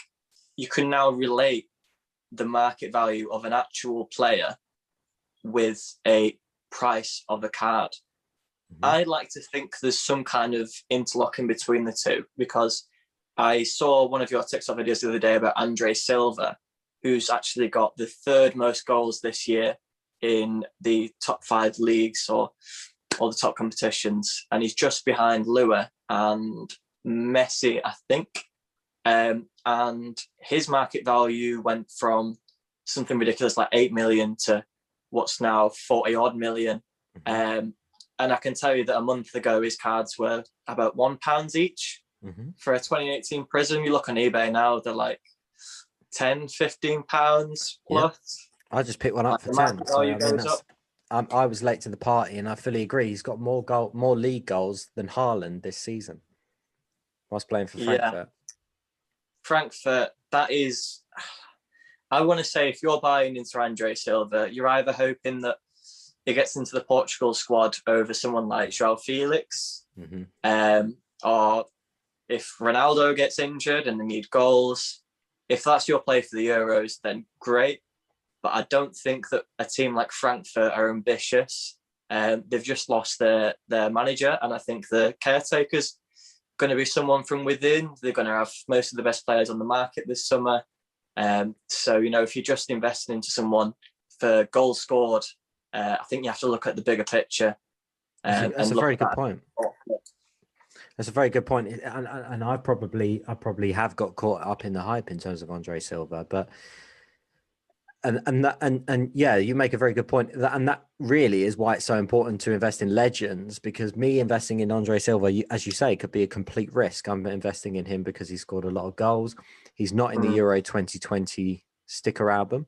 you can now relate the market value of an actual player with a price of a card. I like to think there's some kind of interlocking between the two, because I saw one of your TikTok videos the other day about Andre Silva, who's actually got the third most goals this year in the top 5 leagues or the top competitions. And he's just behind Lua and Messi, I think. And his market value went from something ridiculous like 8 million to what's now 40 odd million. And I can tell you that a month ago, his cards were about £1 each for a 2018 Prism. You look on eBay now, they're like £10, £15 plus. Yeah. I just picked one up for 10. So, I mean, I was late to the party, and I fully agree. He's got more league goals than Haaland this season whilst playing for Frankfurt. Yeah. Frankfurt, that is, I want to say, if you're buying into Andre Silva, you're either hoping that he gets into the Portugal squad over someone like João Felix, or if Ronaldo gets injured and they need goals. If that's your play for the Euros, then great. But I don't think that a team like Frankfurt are ambitious. They've just lost their manager, and I think the caretaker's going to be someone from within. They're going to have most of the best players on the market this summer. So, you know, if you're just investing into someone for goals scored, I think you have to look at the bigger picture. That's a very good point. That's a very good point. And I probably have got caught up in the hype in terms of Andre Silva, but and yeah, you make a very good point. And that really is why it's so important to invest in legends, because me investing in Andre Silva, as you say, could be a complete risk. I'm investing in him because he scored a lot of goals. He's not in the Euro 2020 sticker album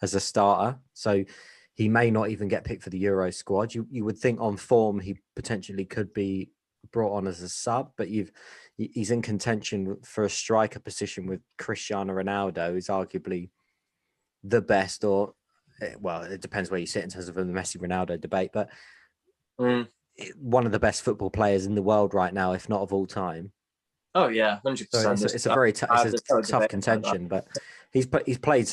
as a starter, so he may not even get picked for the Euro squad. You would think on form he potentially could be brought on as a sub, but he's in contention for a striker position with Cristiano Ronaldo, who's arguably the best, or well, it depends where you sit in terms of the Messi Ronaldo debate, but one of the best football players in the world right now, if not of all time. Oh yeah, 100%. So it's a very tough contention, but he's played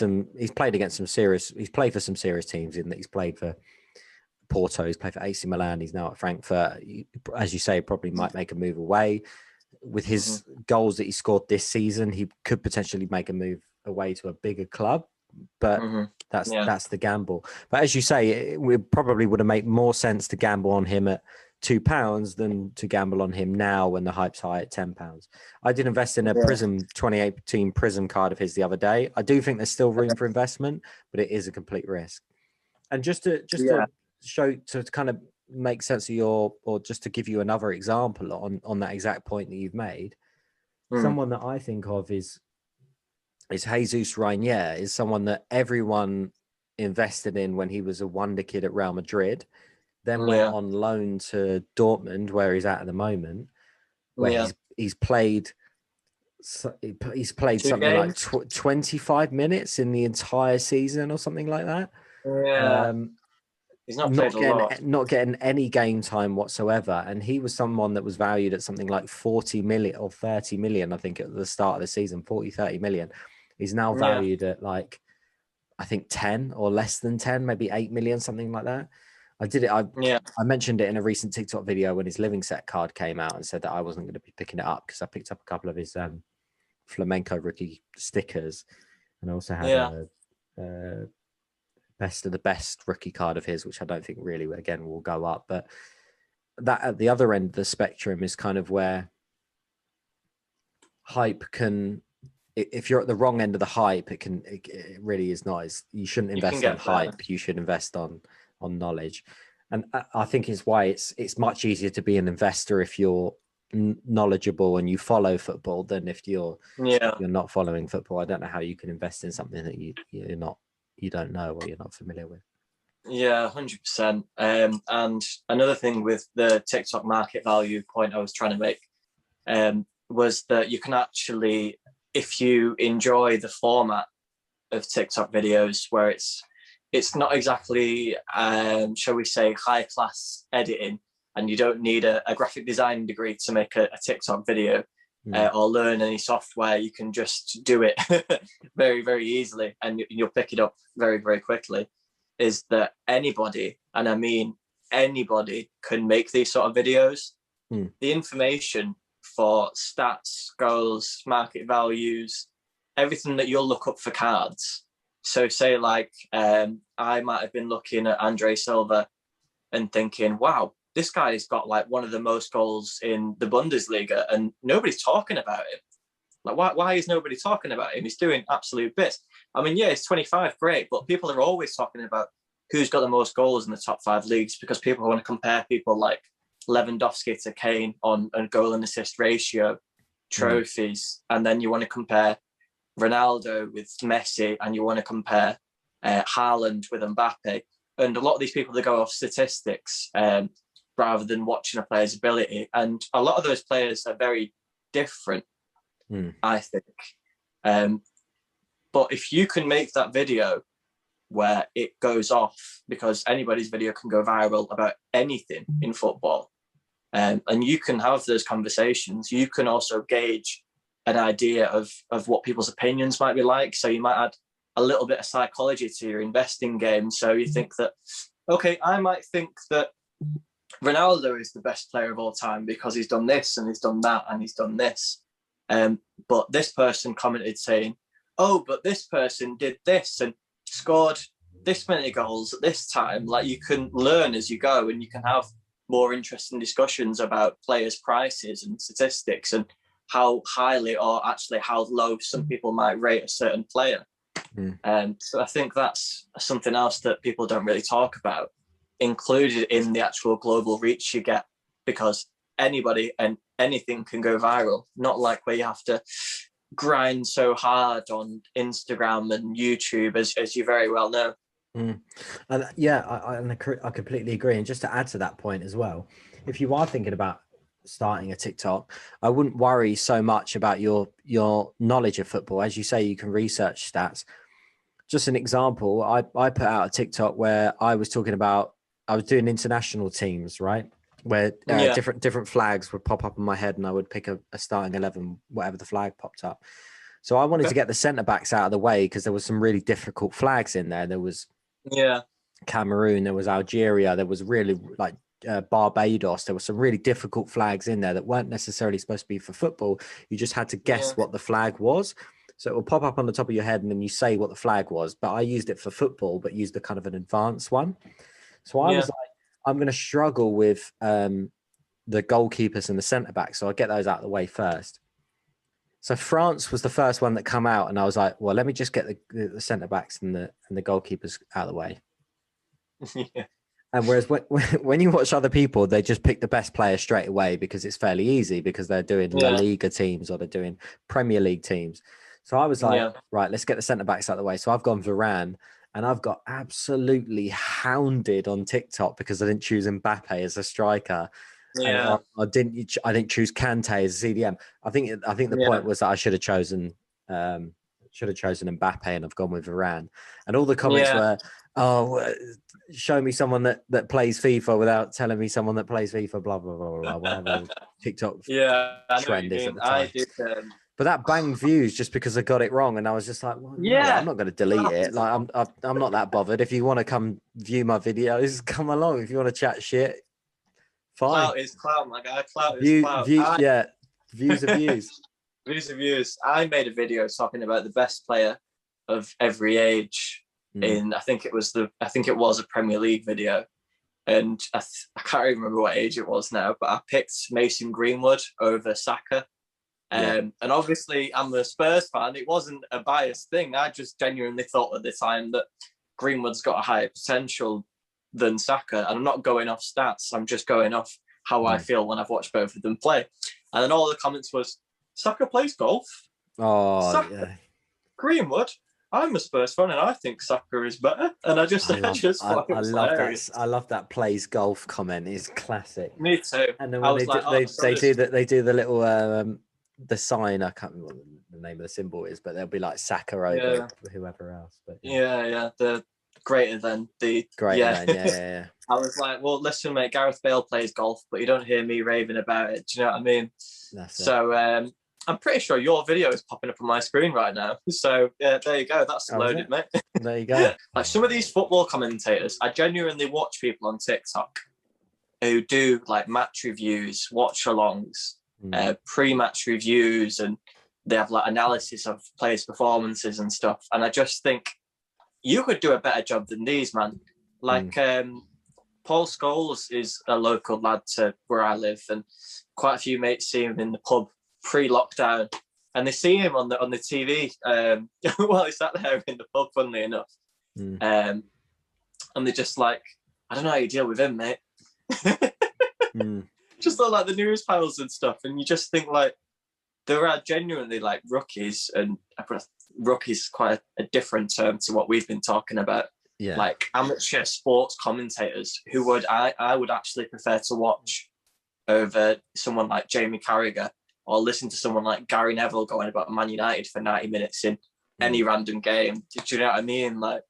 against some serious. He's played for some serious teams. In that he's played for Porto, he's played for AC Milan. He's now at Frankfurt. As you say, probably might make a move away. With his goals that he scored this season, he could potentially make a move away to a bigger club. But that's the gamble. But as you say, it probably would have made more sense to gamble on him at £2 than to gamble on him now when the hype's high at £10. I did invest in a Prism 2018 Prism card of his the other day. I do think there's still room for investment, but it is a complete risk. And just to show, to kind of make sense of or just to give you another example on that exact point that you've made, someone that I think of is Jesus Reinier, is someone that everyone invested in when he was a wonder kid at Real Madrid, then went on loan to Dortmund, where he's at the moment, where he's played something like 25 minutes in the entire season or something like that. He's not getting any game time whatsoever, and he was someone that was valued at something like 40 million or 30 million, I think, at the start of the season, 30 million. He's now valued at like, I think 10 or less than 10, maybe 8 million, something like that. I mentioned it in a recent TikTok video when his living set card came out and said that I wasn't going to be picking it up because I picked up a couple of his flamenco rookie stickers, and I also had a best of the best rookie card of his, which I don't think really again will go up. But that at the other end of the spectrum is kind of where hype can, if you're at the wrong end of the hype, it really is nice. You shouldn't invest on hype. You should invest on knowledge. And I think it's why it's much easier to be an investor if you're knowledgeable and you follow football than if you're not following football. I don't know how you can invest in something that you don't know or you're not familiar with. Yeah, 100%. And another thing with the TikTok market value point I was trying to make was that you can actually, if you enjoy the format of TikTok videos where it's not exactly, shall we say, high class editing, and you don't need a graphic design degree to make a TikTok video or learn any software. You can just do it very, very easily, and you'll pick it up very, very quickly. Is that anybody, and I mean anybody, can make these sort of videos. The information for stats, goals, market values, everything that you'll look up for cards. So say like I might have been looking at Andre Silva and thinking, wow, this guy's got like one of the most goals in the Bundesliga and nobody's talking about him. Like, why is nobody talking about him? He's doing absolute bits. I mean, yeah, he's 25, great, but people are always talking about who's got the most goals in the top 5 leagues because people want to compare people like Lewandowski to Kane on goal and assist ratio, trophies, and then you want to compare Ronaldo with Messi, and you want to compare Haaland with Mbappe. And a lot of these people, they go off statistics rather than watching a player's ability. And a lot of those players are very different, I think. But if you can make that video where it goes off, because anybody's video can go viral about anything in football, and you can have those conversations, you can also gauge an idea of what people's opinions might be like. So you might add a little bit of psychology to your investing game. So you think that, okay, I might think that Ronaldo is the best player of all time because he's done this and he's done that and he's done this. But this person commented saying, oh, but this person did this and scored this many goals at this time. Like, you can learn as you go, and you can have more interesting discussions about players' prices and statistics and how highly or actually how low some people might rate a certain player. So I think that's something else that people don't really talk about, included in the actual global reach you get, because anybody and anything can go viral, not like where you have to grind so hard on Instagram and YouTube, as you very well know. And yeah, I completely agree. And just to add to that point as well, if you are thinking about starting a TikTok, I wouldn't worry so much about your knowledge of football. As you say, you can research stats. Just an example, I put out a TikTok where I was talking about, I was doing international teams, right? Where different flags would pop up in my head and I would pick a starting 11, whatever the flag popped up. So I wanted to get the centre backs out of the way because there was some really difficult flags in there. There was Cameroon, there was Algeria, there was really like Barbados. There were some really difficult flags in there that weren't necessarily supposed to be for football. You just had to guess what the flag was. So it will pop up on the top of your head and then you say what the flag was. But I used it for football, but used a kind of an advanced one. So I was like, I'm going to struggle with the goalkeepers and the centre backs. So I'll get those out of the way first. So France was the first one that come out. And I was like, well, let me just get the centre backs and the goalkeepers out of the way. And whereas when you watch other people, they just pick the best player straight away because it's fairly easy because they're doing La Liga teams or they're doing Premier League teams. So I was like, right, let's get the centre backs out of the way. So I've gone Varane, and I've got absolutely hounded on TikTok because I didn't choose Mbappe as a striker. I didn't choose Kante as a CDM. I think the point was that I should have chosen Mbappe, and I've gone with Varane. And all the comments were, oh, show me someone that plays FIFA without telling me someone that plays FIFA, blah, blah, blah, blah, whatever TikTok trend is at the time. But that banged views just because I got it wrong. And I was just like, well, no, I'm not going to delete it. Like, I'm not that bothered. If you want to come view my videos, come along. If you want to chat shit, fine. Clout is clout, my guy. Clout is clout. Views are views. Views and views. I made a video talking about the best player of every age in, I think it was a Premier League video. And I can't even remember what age it was now, but I picked Mason Greenwood over Saka. And obviously, I'm a Spurs fan. It wasn't a biased thing. I just genuinely thought at the time that Greenwood's got a higher potential than Saka. And I'm not going off stats. I'm just going off how I feel when I've watched both of them play. And then all the comments was, Saka plays golf. Oh, Saka. yeah. Greenwood. I'm a Spurs fan and I think Saka is better. And I love that plays golf comment. It's classic. Me too. And then when they do the little the sign, I can't remember what the name of the symbol is, but they'll be like Saka over whoever else. But the greater than the yeah. I was like, well, listen, mate, Gareth Bale plays golf, but you don't hear me raving about it. Do you know what I mean? So I'm pretty sure your video is popping up on my screen right now. So there you go. That's loaded, mate. There you go. Like some of these football commentators, I genuinely watch people on TikTok who do like match reviews, watch alongs, pre-match reviews, and they have like analysis of players' performances and stuff. And I just think you could do a better job than these, man. Like Paul Scholes is a local lad to where I live, and quite a few mates see him in the pub pre-lockdown, and they see him on the TV while he's sat there in the pub, funnily enough. And they're just like, I don't know how you deal with him, mate. Just like the news piles and stuff, and you just think like there are genuinely like rookies, and rookies quite a different term to what we've been talking about. Yeah, like amateur sports commentators who I would actually prefer to watch over someone like Jamie Carragher, or listen to someone like Gary Neville going about Man United for 90 minutes in any random game. Do you know what I mean? Like,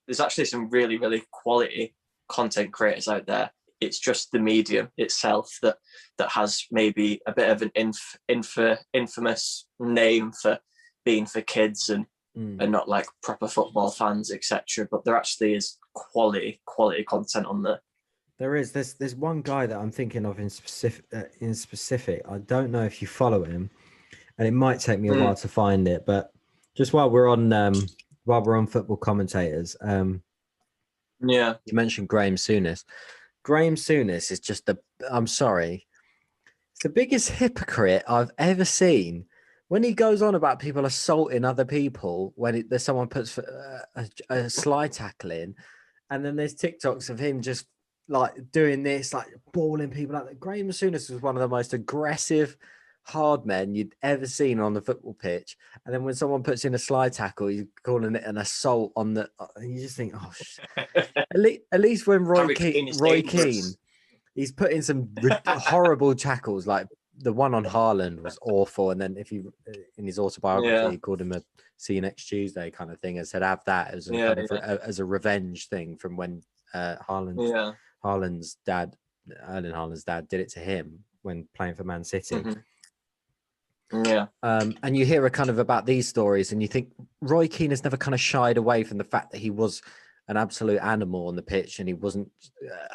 there's actually some really, really quality content creators out there. It's just the medium itself that has maybe a bit of an infamous name for being for kids and not like proper football fans, etc. But there actually is quality content on there. There is. There's one guy that I'm thinking of in specific. I don't know if you follow him, and it might take me a while to find it. But just while we're on football commentators, you mentioned Graham Souness. Graham Souness is just I'm sorry, it's the biggest hypocrite I've ever seen. When he goes on about people assaulting other people, when there's someone puts a slide tackle in, and then there's TikToks of him just like doing this, like balling people out. Graham Souness was one of the most aggressive hard men you'd ever seen on the football pitch. And then when someone puts in a slide tackle, you're calling it an assault on the. You just think, oh, at least when Roy Keane, he's put in some horrible tackles, like the one on Haaland was awful. And then if he, in his autobiography, he called him a "see you next Tuesday" kind of thing, and said have that as as a revenge thing from when Haaland's dad, Erling Haaland's dad, did it to him when playing for Man City. And you hear a kind of about these stories, and you think Roy Keane has never kind of shied away from the fact that he was an absolute animal on the pitch and he wasn't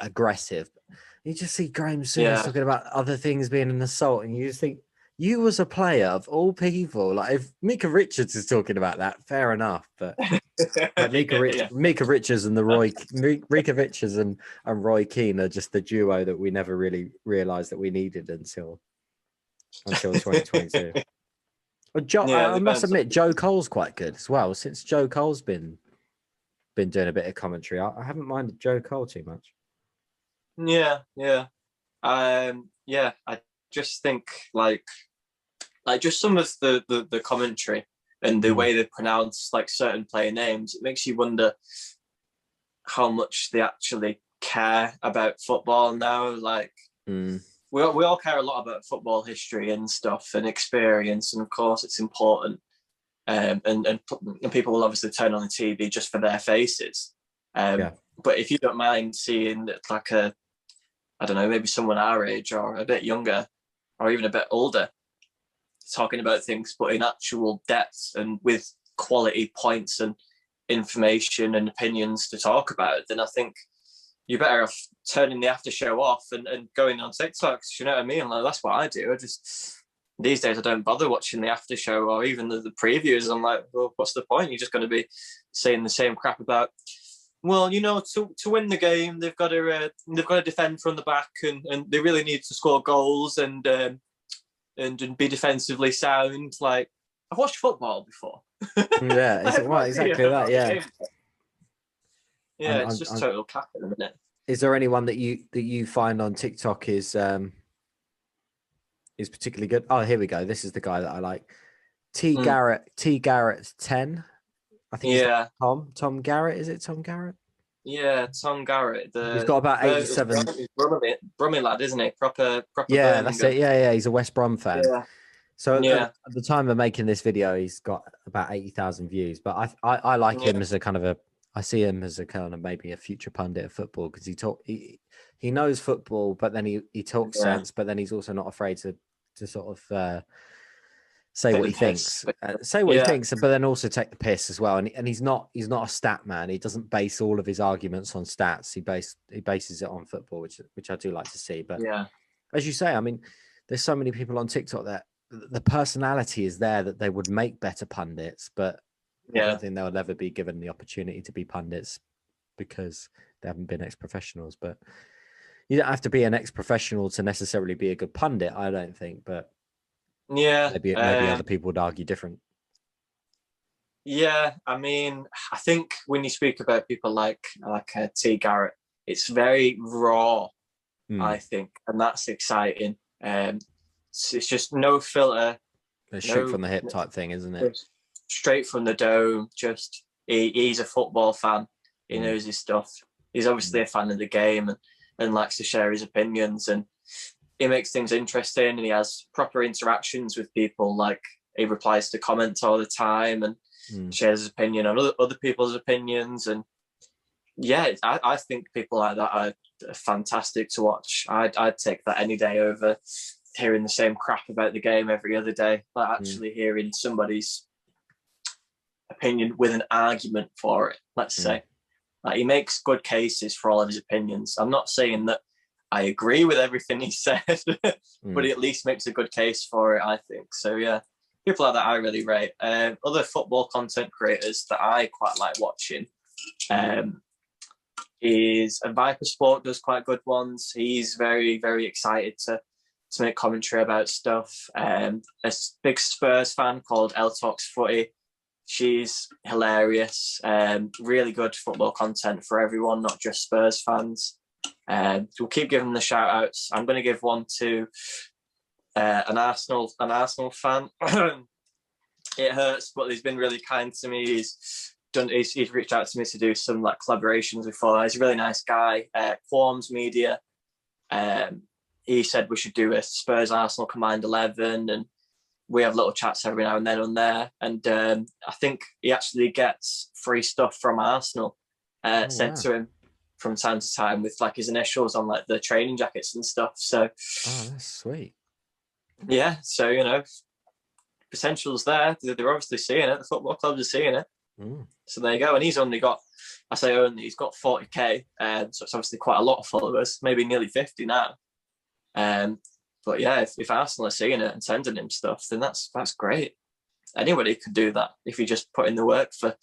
aggressive. You just see Graham Souness talking about other things being an assault, and you just think, you was a player of all people. Like if Mika Richards is talking about that, fair enough. But Mika Richards and Mika Richards and Roy Keane are just the duo that we never really realised that we needed until 2022. I must admit, Joe Cole's quite good as well. Since Joe Cole's been doing a bit of commentary, I haven't minded Joe Cole too much. I just think like just some of the commentary and the way they pronounce like certain player names, it makes you wonder how much they actually care about football now. Like we all care a lot about football history and stuff and experience, and of course it's important. And people will obviously turn on the TV just for their faces. But if you don't mind seeing like I don't know, maybe someone our age or a bit younger or even a bit older talking about things, but in actual depth and with quality points and information and opinions to talk about, then I think you're better off turning the after show off and going on TikTok. You know what I mean? Like, that's what I do. I just these days I don't bother watching the after show or even the previews. I'm like, well, what's the point? You're just going to be saying the same crap about, well, to win the game, they've got to defend from the back, and they really need to score goals and be defensively sound. Like, I've watched football before. Yeah, exactly that. Yeah, yeah, it's just total cap at the minute. Is there anyone that you find on TikTok is particularly good? Oh, here we go. This is the guy that I like. T Garrett 10. I think yeah, Tom Garrett. Is it Tom Garrett? Yeah, Tom Garrett. He's got about 87. Brummie lad, isn't he? Proper. Yeah, that's it. Yeah. He's a West Brom fan. Yeah. So at the time of making this video, he's got about 80,000 views. But I like him as a kind of I see him as a kind of maybe a future pundit of football, because he knows football, but then he talks sense, but then he's also not afraid to sort of say what he thinks, but then also take the piss as well. And he's not a stat man. He doesn't base all of his arguments on stats. He bases it on football, which I do like to see. But as you say, I mean, there's so many people on TikTok that the personality is there that they would make better pundits, but I don't think they'll ever be given the opportunity to be pundits because they haven't been ex-professionals. But you don't have to be an ex-professional to necessarily be a good pundit, I don't think. But maybe other people would argue different. Yeah, I mean, I think when you speak about people like T Garrett, it's very raw, I think, and that's exciting. It's just no filter, shoot from the hip type thing, isn't it? Straight from the dome. Just he's a football fan. He knows his stuff. He's obviously a fan of the game and likes to share his opinions, and he makes things interesting, and he has proper interactions with people. Like, he replies to comments all the time and shares his opinion on other people's opinions. And I think people like that are fantastic to watch. I'd take that any day over hearing the same crap about the game every other day. Like, actually hearing somebody's opinion with an argument for it, let's say. Like, he makes good cases for all of his opinions. I'm not saying that I agree with everything he said, but he at least makes a good case for it, I think. So, yeah, people like that I really rate. Other football content creators that I quite like watching is Viper Sport does quite good ones. He's very, very excited to make commentary about stuff. A big Spurs fan called Elle Talks Footy. She's hilarious. Really good football content for everyone, not just Spurs fans. We'll keep giving the shout outs. I'm going to give one to an Arsenal fan. It hurts, but he's been really kind to me. He's reached out to me to do some like collaborations before. He's a really nice guy. Quorms Media. He said we should do a Spurs Arsenal combined 11, and we have little chats every now and then on there. And I think he actually gets free stuff from Arsenal sent to him from time to time with like his initials on like the training jackets and stuff. So that's sweet. Yeah, so potential's there. They're obviously seeing it. The football clubs are seeing it. So there you go. And he's only got, he's got 40k, so it's obviously quite a lot of followers, maybe nearly 50 now. But yeah, if Arsenal are seeing it and sending him stuff, then that's great. Anybody could do that if you just put in the work for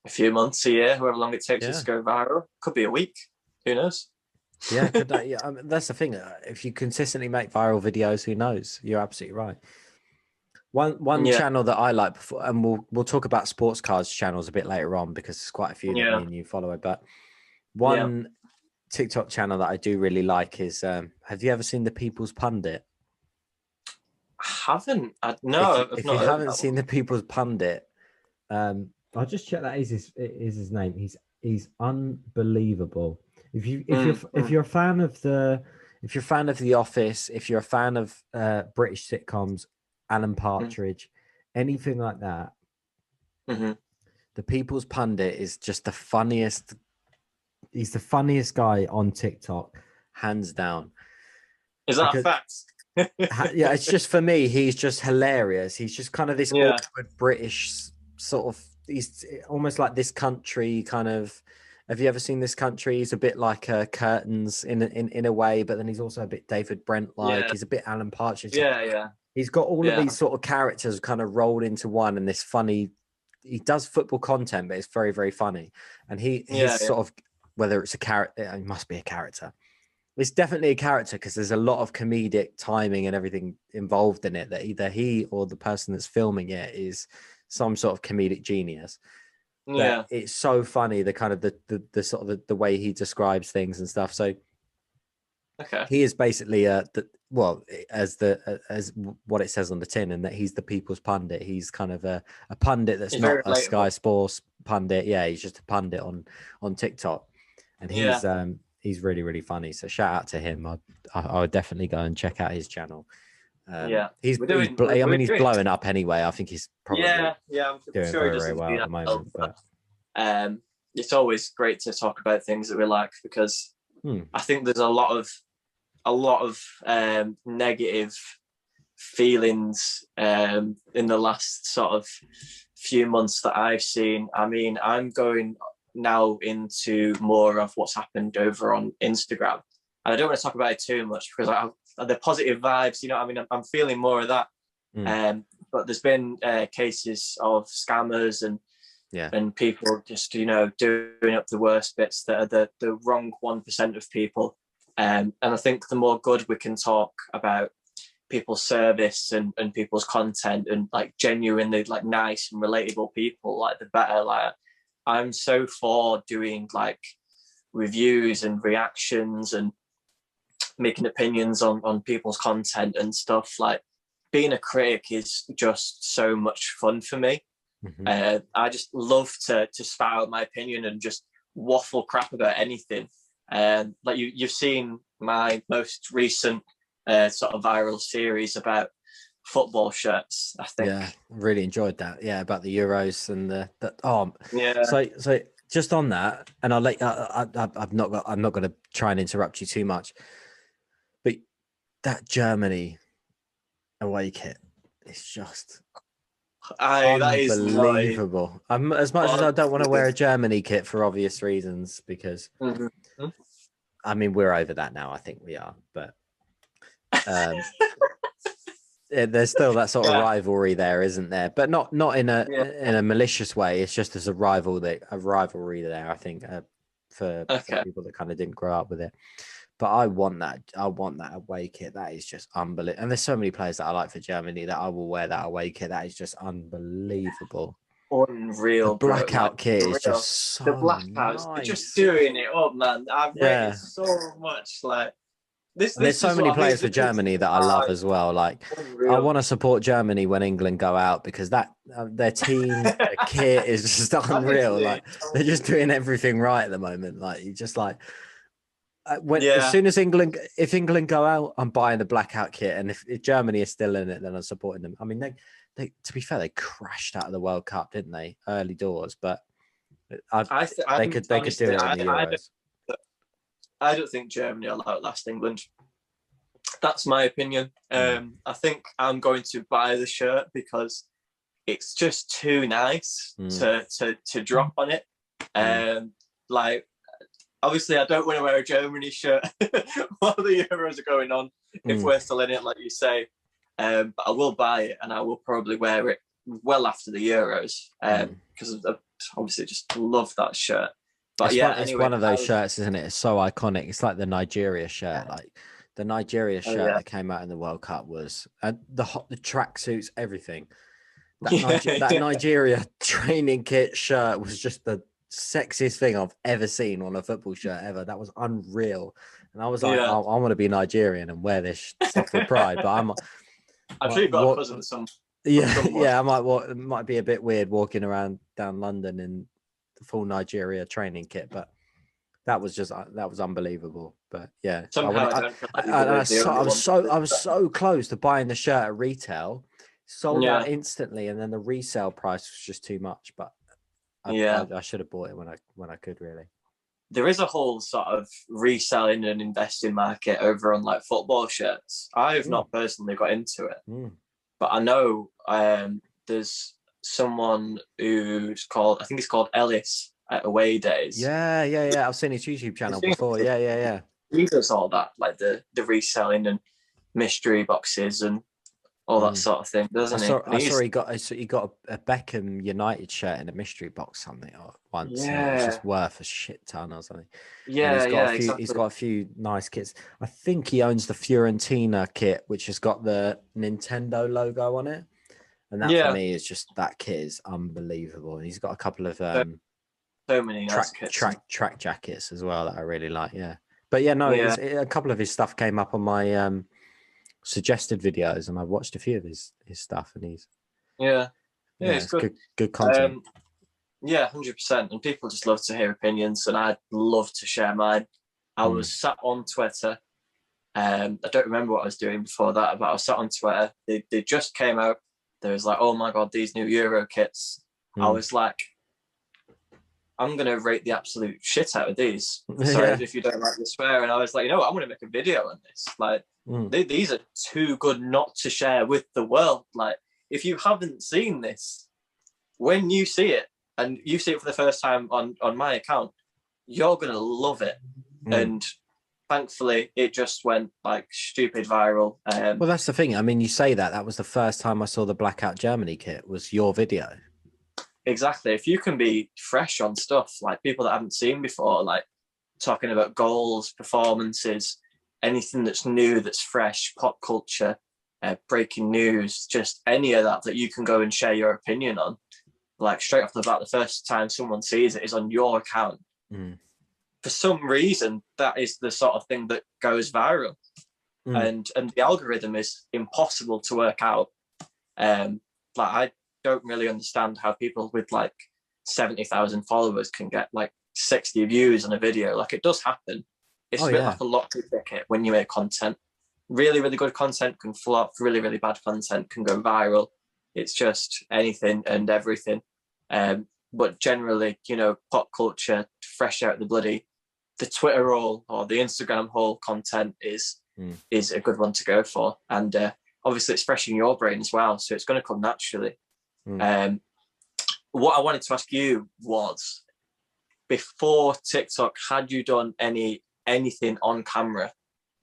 a few months, a year, however long it takes us to go viral. Could be a week. Who knows? Yeah, I mean, that's the thing. If you consistently make viral videos, who knows? You're absolutely right. One channel that I like before, and we'll talk about sports cards channels a bit later on because there's quite a few that me and you follow. But one TikTok channel that I do really like is have you ever seen The People's Pundit? I haven't. No. If you haven't seen The People's Pundit, I'll just check that is his name. He's unbelievable. If you're a fan of The Office, if you're a fan of British sitcoms, Alan Partridge, anything like that, The People's Pundit is just the funniest. He's the funniest guy on TikTok, hands down. Is that a fact? Yeah, it's just, for me, he's just hilarious. He's just kind of this awkward British sort of, he's almost like This Country kind of. Have you ever seen This Country? He's a bit like Curtains in a way, but then he's also a bit David Brent like. He's a bit Alan Partridge. Yeah. He's got all of Yeah. these sort of characters kind of rolled into one, and this funny. He does football content, but it's very, very funny. And his sort of, whether it's a character, it must be a character. It's definitely a character because there's a lot of comedic timing and everything involved in it that either he or the person that's filming it is some sort of comedic genius. Yeah. But it's so funny, the kind of the sort of the way he describes things and stuff. So Okay. he is basically as what it says on the tin, and that he's the people's pundit. He's kind of a pundit that's He's not very a Sky relatable. Sports pundit. Yeah, he's just a pundit on TikTok, and he's really, really funny. So shout out to him. I would definitely go and check out his channel. He's blowing up anyway. I think he's probably I'm doing sure very, he very doesn't well do at the that moment. well, But it's always great to talk about things that we like, because I think there's a lot of negative feelings in the last sort of few months that I've seen. I mean, I'm going now into more of what's happened over on Instagram, and I don't want to talk about it too much because the positive vibes, you know, I mean, I'm feeling more of that. But there's been cases of scammers and people just, you know, doing up the worst bits that are the wrong 1% of people. And I think the more good we can talk about people's service and people's content and like genuinely like nice and relatable people, like the better. Like I'm so for doing like reviews and reactions and making opinions on people's content and stuff. Like being a critic is just so much fun for me. I just love to spout out my opinion and just waffle crap about anything. Like you've seen my most recent sort of viral series about football shirts, I think. Yeah, really enjoyed that. Yeah, about the Euros and yeah. So just on that, and I'll let I'm not going to try and interrupt you too much, but that Germany away kit is just that is unbelievable. As much as I don't want to wear a Germany kit for obvious reasons, because I mean we're over that now. I think we are, but there's still that sort of rivalry there, isn't there? But not in a malicious way. It's just as a rivalry there. I think for people that kind of didn't grow up with it. But I want that away kit. That is just unbelievable. And there's so many players that I like for Germany that I will wear that away kit. That is just unbelievable. Unreal. The blackout kit is just so the blackouts. They're just doing it up, man. I've waited so much. Like there's so many players for Germany that I love as well. Like I want to support Germany when England go out, because that their team, their kit is just unreal. Like they're just doing everything right at the moment. Like you just like. As soon as if England go out, I'm buying the blackout kit, and if Germany is still in it, then I'm supporting them. I mean, they to be fair, they crashed out of the World Cup, didn't they? Early doors, but they could do it in the Euros. I don't think Germany will outlast England. That's my opinion. I think I'm going to buy the shirt because it's just too nice to drop on it. Like. Obviously, I don't want to wear a Germany shirt while the Euros are going on, if we're still in it, like you say. But I will buy it, and I will probably wear it well after the Euros, because I obviously just love that shirt. But it's one of those shirts, isn't it? It's so iconic. It's like the Nigeria shirt. Like the Nigeria shirt that came out in the World Cup was the tracksuits, everything. That Nigeria training kit shirt was just the sexiest thing I've ever seen on a football shirt ever. That was unreal, and I was like, I want to be Nigerian and wear this stuff with pride. But I'm sure you've got a cousin some. I it might be a bit weird walking around down London in the full Nigeria training kit, but that was unbelievable. But yeah, I was so close to buying the shirt at retail, sold out instantly, and then the resale price was just too much. But I should have bought it when I could, really. There is a whole sort of reselling and investing market over on like football shirts. I have not personally got into it, but I know there's someone who's called, I think it's called Ellis at Away Days. Yeah. I've seen his YouTube channel before. Yeah. He does all that, like the reselling and mystery boxes and all that sort of thing, doesn't he? I saw he got a Beckham United shirt in a mystery box something once, and it was Yeah, just worth a shit ton or something. And yeah, yeah, he's exactly. got a few nice kits. I think he owns the Fiorentina kit, which has got the Nintendo logo on it. And that for Yeah, me is just, that kit is unbelievable. And he's got a couple of so, so many nice kits. track jackets as well that I really like. Yeah, but yeah, no, Yeah, a couple of his stuff came up on my suggested videos, and I watched a few of his stuff, and yeah, yeah. It's it's good. good content. Yeah, 100%. And people just love to hear opinions, and I'd love to share mine. I was sat on Twitter. I don't remember what I was doing before that, but I was sat on Twitter. They just came out. There was like, oh my god, these new Euro kits. I was like, I'm gonna rate the absolute shit out of these. Sorry Yeah. if you don't like the swear. And I was like, you know what, I'm gonna make a video on this. Like, these are too good not to share with the world. Like, if you haven't seen this, when you see it and you see it for the first time on my account, you're gonna love it. And thankfully, it just went like stupid viral. Well, that's the thing. I mean, you say that was the first time I saw the Blackout Germany kit, was your video. Exactly. If you can be fresh on stuff, like people that haven't seen before, like talking about goals, performances, anything that's new, that's fresh, pop culture, breaking news, just any of that you can go and share your opinion on. Like straight off the bat, the first time someone sees it is on your account. For some reason, that is the sort of thing that goes viral. And the algorithm is impossible to work out. Like, I don't really understand how people with like 70,000 followers can get like 60 views on a video. Like, it does happen. It's a bit like a lottery ticket when you make content. Really, really good content can flop. Really, really bad content can go viral. It's just anything and everything. But generally, you know, pop culture, fresh out the Twitter hole or the Instagram hole content is a good one to go for. And obviously it's fresh in your brain as well, so it's going to come naturally. What I wanted to ask you was, before TikTok, had you done anything on camera,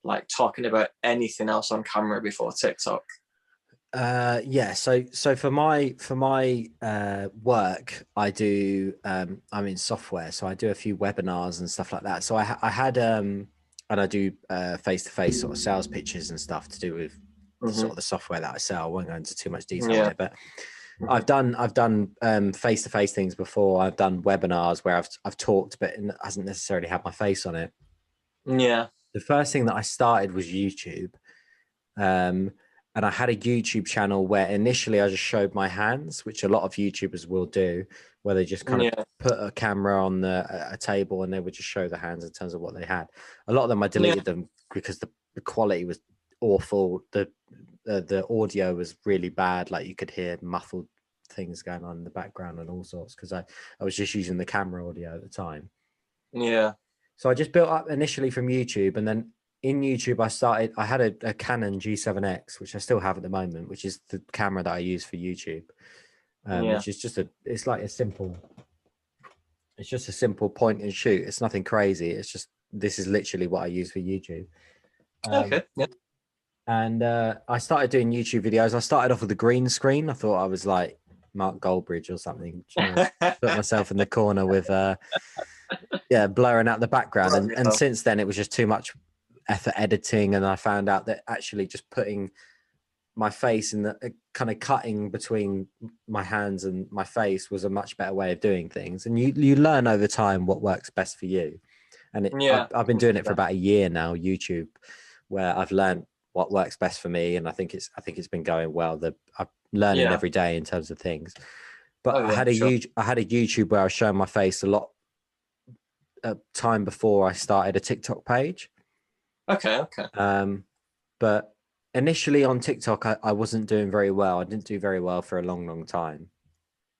like talking about anything else on camera before TikTok? Yeah, so for my work, I do I'm in software, so I do a few webinars and stuff like that. So I had and I do face-to-face sort of sales pitches and stuff to do with sort of the software that I sell. I won't go into too much detail on it, but I've done face-to-face things before. I've done webinars where I've talked, but it hasn't necessarily had my face on it. Yeah. The first thing that I started was YouTube. And I had a YouTube channel where initially I just showed my hands, which a lot of YouTubers will do, where they just kind of put a camera on a table and they would just show the hands in terms of what they had. A lot of them, I deleted them because the quality was awful. The audio was really bad. Like, you could hear muffled things going on in the background and all sorts, because I was just using the camera audio at the time. Yeah. So I just built up initially from YouTube, and then in YouTube, I had a Canon G7X, which I still have at the moment, which is the camera that I use for YouTube, which is just it's just a simple point and shoot. It's nothing crazy. It's just, this is literally what I use for YouTube. Okay. Yeah. And I started doing YouTube videos. I started off with a green screen. I thought I was like Mark Goldbridge or something. Put myself in the corner with blurring out the background. And since then, it was just too much effort editing, and I found out that actually just putting my face in the kind of cutting between my hands and my face was a much better way of doing things. And you learn over time what works best for you. And I've been doing it for about a year now, YouTube, where I've learned what works best for me, and I think it's been going well. I'm learning every day in terms of things. But I had a YouTube where I was showing my face a lot of time before I started a TikTok page. Okay. But initially on TikTok, I wasn't doing very well. I didn't do very well for a long time.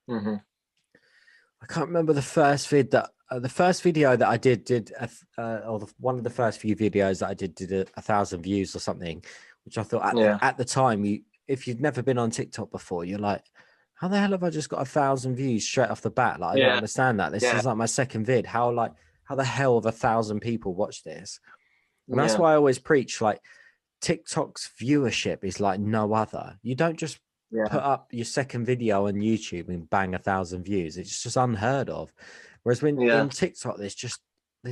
I can't remember the first video that I did one of the first few videos that I did 1,000 views or something, which I thought at the time, if you'd never been on TikTok before, you're like, how the hell have I just got 1,000 views straight off the bat? Like, I don't understand that. This is like my second vid. How the hell have 1,000 people watched this? And that's why I always preach, like, TikTok's viewership is like no other. You don't just put up your second video on YouTube and bang 1,000 views. It's just unheard of. Whereas when in TikTok, there's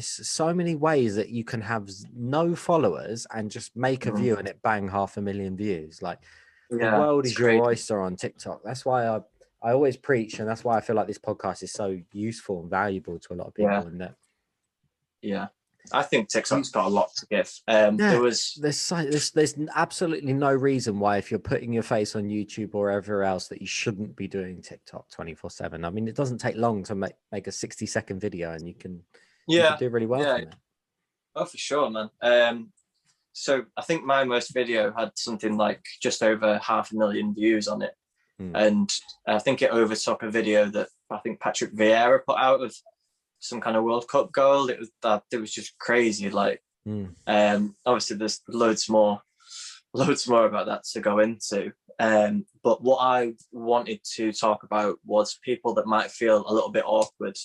so many ways that you can have no followers and just make a view and it bang 500,000 views. Like the world is your oyster on TikTok. That's why I always preach, and that's why I feel like this podcast is so useful and valuable to a lot of people. And that, I think TikTok's got a lot to give. There's absolutely no reason why, if you're putting your face on YouTube or wherever else, that you shouldn't be doing TikTok 24/7. I mean, it doesn't take long to make a 60-second video, and you can do really well from it. Oh, for sure, man. So I think my most video had something like just over 500,000 views on it. And I think it overtook a video that I think Patrick Vieira put out of some kind of World Cup goal. It was just crazy. Like, obviously there's loads more about that to go into. But what I wanted to talk about was people that might feel a little bit awkward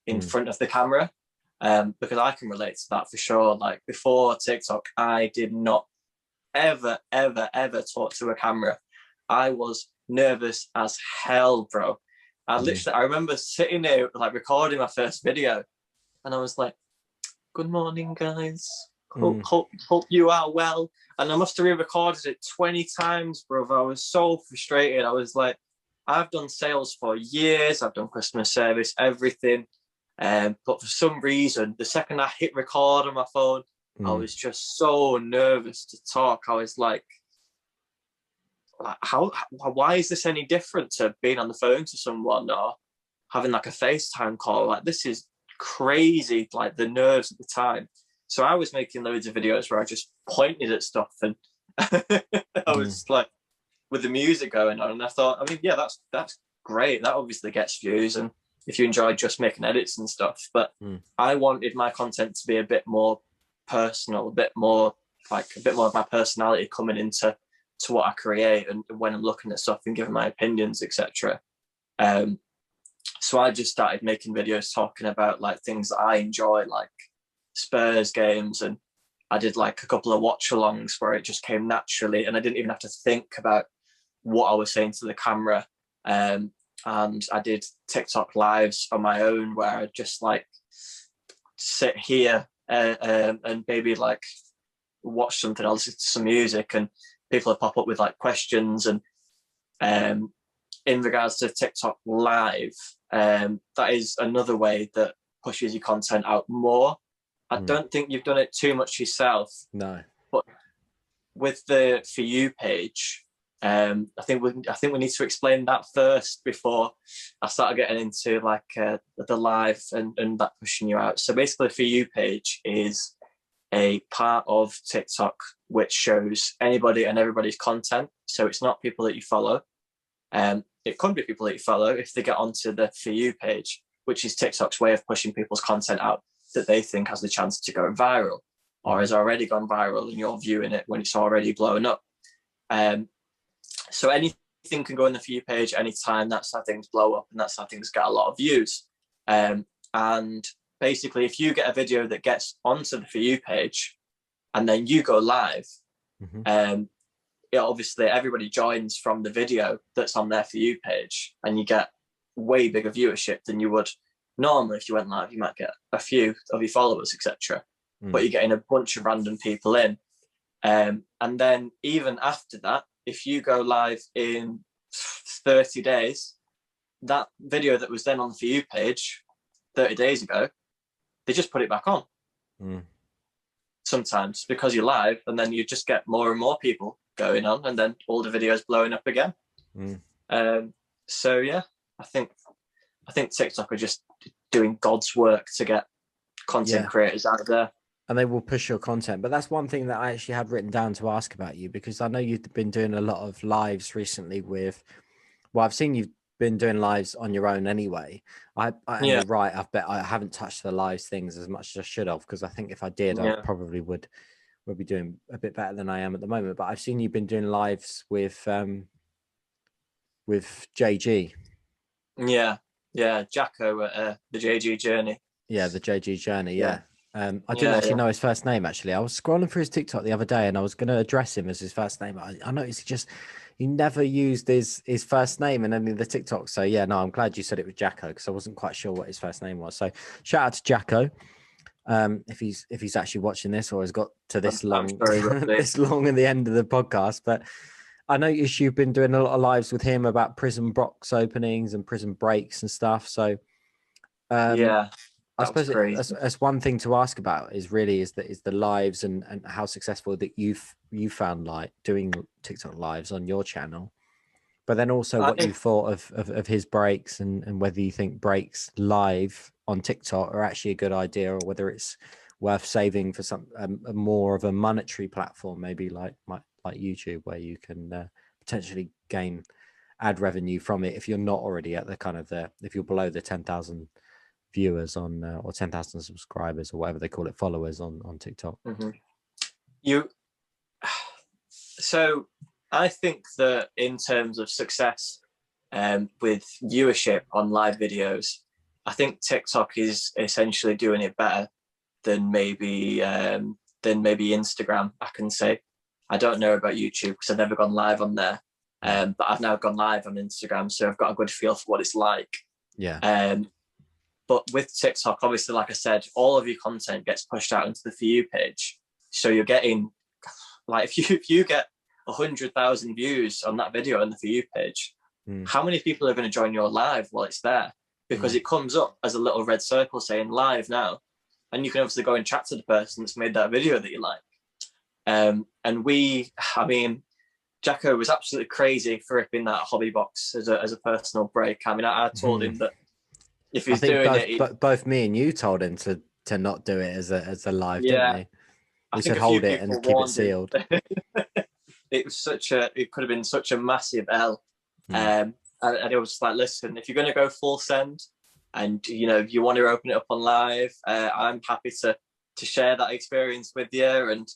in front of the camera. Because I can relate to that for sure. Like before TikTok, I did not ever talk to a camera. I was nervous as hell, bro. I remember sitting there like recording my first video, and I was like, "Good morning, guys. Hope you are well." And I must have re-recorded it 20 times, bro. I was so frustrated. I was like, I've done sales for years. I've done customer service, everything. But for some reason, the second I hit record on my phone, I was just so nervous to talk. I was like, why is this any different to being on the phone to someone or having like a FaceTime call? Like, this is crazy, like the nerves at the time. So I was making loads of videos where I just pointed at stuff and I was like with the music going on, and I thought, I mean, yeah, that's great. That obviously gets views, and if you enjoy just making edits and stuff. But I wanted my content to be a bit more personal, a bit more of my personality coming into what I create and when I'm looking at stuff and giving my opinions, etc. So I just started making videos talking about like things that I enjoy, like Spurs games, and I did like a couple of watch-alongs where it just came naturally and I didn't even have to think about what I was saying to the camera. And I did TikTok lives on my own where I just like sit here and maybe like watch something, I'll listen to some music, and people will pop up with like questions. And in regards to TikTok live, that is another way that pushes your content out more. I don't think you've done it too much yourself. No. But with the For You page, I think we need to explain that first before I start getting into like the live and that pushing you out. So basically, For You page is a part of TikTok which shows anybody and everybody's content. So it's not people that you follow. It could be people that you follow if they get onto the For You page, which is TikTok's way of pushing people's content out that they think has the chance to go viral or has already gone viral and you're viewing it when it's already blown up. So anything can go in the For You page anytime. That's how things blow up, and that's how things get a lot of views. And basically, if you get a video that gets onto the For You page and then you go live, obviously everybody joins from the video that's on their For You page, and you get way bigger viewership than you would normally. If you went live, you might get a few of your followers, etc. But you're getting a bunch of random people in. And then even after that, if you go live in 30 days, that video that was then on the For You page 30 days ago, they just put it back on. Sometimes because you're live, and then you just get more and more people going on, and then all the videos blowing up again. So yeah, I think TikTok are just doing God's work to get content creators out there. And they will push your content. But that's one thing that I actually had written down to ask about you, because I know you've been doing a lot of lives recently with, well, I've seen you've been doing lives on your own anyway. You're right. I haven't touched the lives things as much as I should have, because I think if I did, I probably would be doing a bit better than I am at the moment. But I've seen you've been doing lives with JG. Yeah, Jacko at the JG Journey. Yeah, the JG Journey. Yeah. I didn't actually know his first name. Actually, I was scrolling through his TikTok the other day, and I was going to address him as his first name. I noticed he never used his first name in any of the TikToks. So yeah, no, I'm glad you said it was Jacko, because I wasn't quite sure what his first name was. So shout out to Jacko, if he's actually watching this or has got to this long this long in the end of the podcast. But I noticed you've been doing a lot of lives with him about prison box openings and prison breaks and stuff. So yeah. I suppose that's one thing to ask about is the lives and how successful that you found like doing TikTok lives on your channel, but then also what you thought of his breaks and whether you think breaks live on TikTok are actually a good idea, or whether it's worth saving for some more of a monetary platform, maybe like YouTube, where you can potentially gain ad revenue from it if you're not already at the kind of if you're below the 10,000 viewers on or 10,000 subscribers or whatever they call it, followers on TikTok. So I think that in terms of success with viewership on live videos, I think TikTok is essentially doing it better than maybe Instagram. I can say I don't know about YouTube because I've never gone live on there, but I've now gone live on Instagram, so I've got a good feel for what it's like. But with TikTok, obviously, like I said, all of your content gets pushed out into the For You page. So you're getting, like, if you get 100,000 views on that video on the For You page, how many people are going to join your live while it's there? Because it comes up as a little red circle saying live now. And you can obviously go and chat to the person that's made that video that you like. Jacko was absolutely crazy for ripping that hobby box as a personal break. I mean, I told him that if he's doing it, both me and you told him to not do it as a live, didn't we? We said hold it and keep it sealed. It could have been such a massive L. And it was like, listen, if you're going to go full send and you want to open it up on live, I'm happy to share that experience with you, and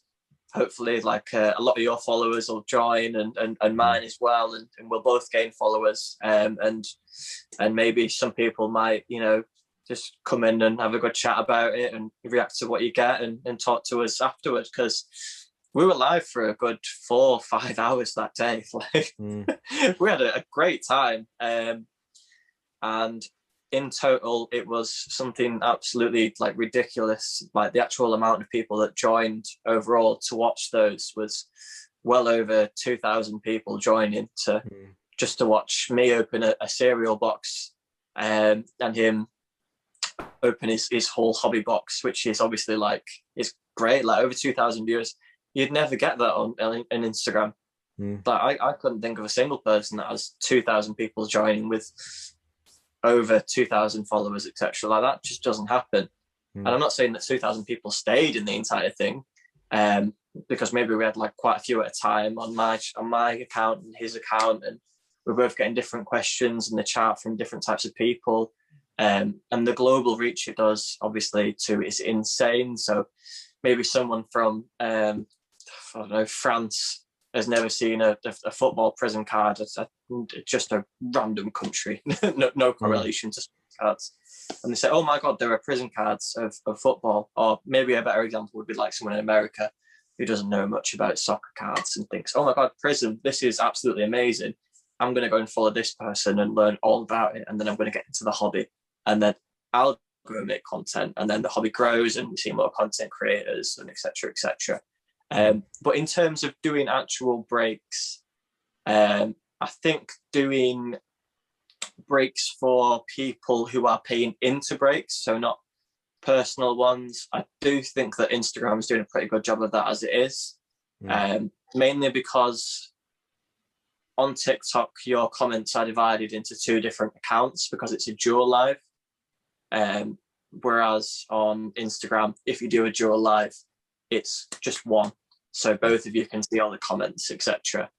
hopefully like a lot of your followers will join and mine as well, and we'll both gain followers, and maybe some people might just come in and have a good chat about it and react to what you get and talk to us afterwards, because we were live for a good 4 or 5 hours that day. We had a great time, and in total it was something absolutely like ridiculous. Like the actual amount of people that joined overall to watch those was well over 2,000 people joining just to watch me open a cereal box, and him open his whole hobby box, which is obviously like is great. Like over 2,000 viewers, you'd never get that on Instagram. Like I couldn't think of a single person that has 2,000 people joining with over 2,000 followers, etc. Like that just doesn't happen. And I'm not saying that 2,000 people stayed in the entire thing, because maybe we had like quite a few at a time on my account and his account, and we're both getting different questions in the chat from different types of people. And the global reach it does, obviously, too, is insane. So maybe someone from I don't know, France has never seen a football prison card. It's just a random country, no correlation to cards. And they say, oh my God, there are prison cards of football. Or maybe a better example would be like someone in America who doesn't know much about soccer cards and thinks, oh my God, prison, this is absolutely amazing. I'm going to go and follow this person and learn all about it. And then I'm going to get into the hobby. And then I'll go and make content. And then the hobby grows and we see more content creators and et cetera, et cetera. But in terms of doing actual breaks, I think doing breaks for people who are paying into breaks, so not personal ones, I do think that Instagram is doing a pretty good job of that as it is. Mainly because on TikTok, your comments are divided into 2 different accounts because it's a dual live. Whereas on Instagram, if you do a dual live, it's just one. So both of you can see all the comments, etc.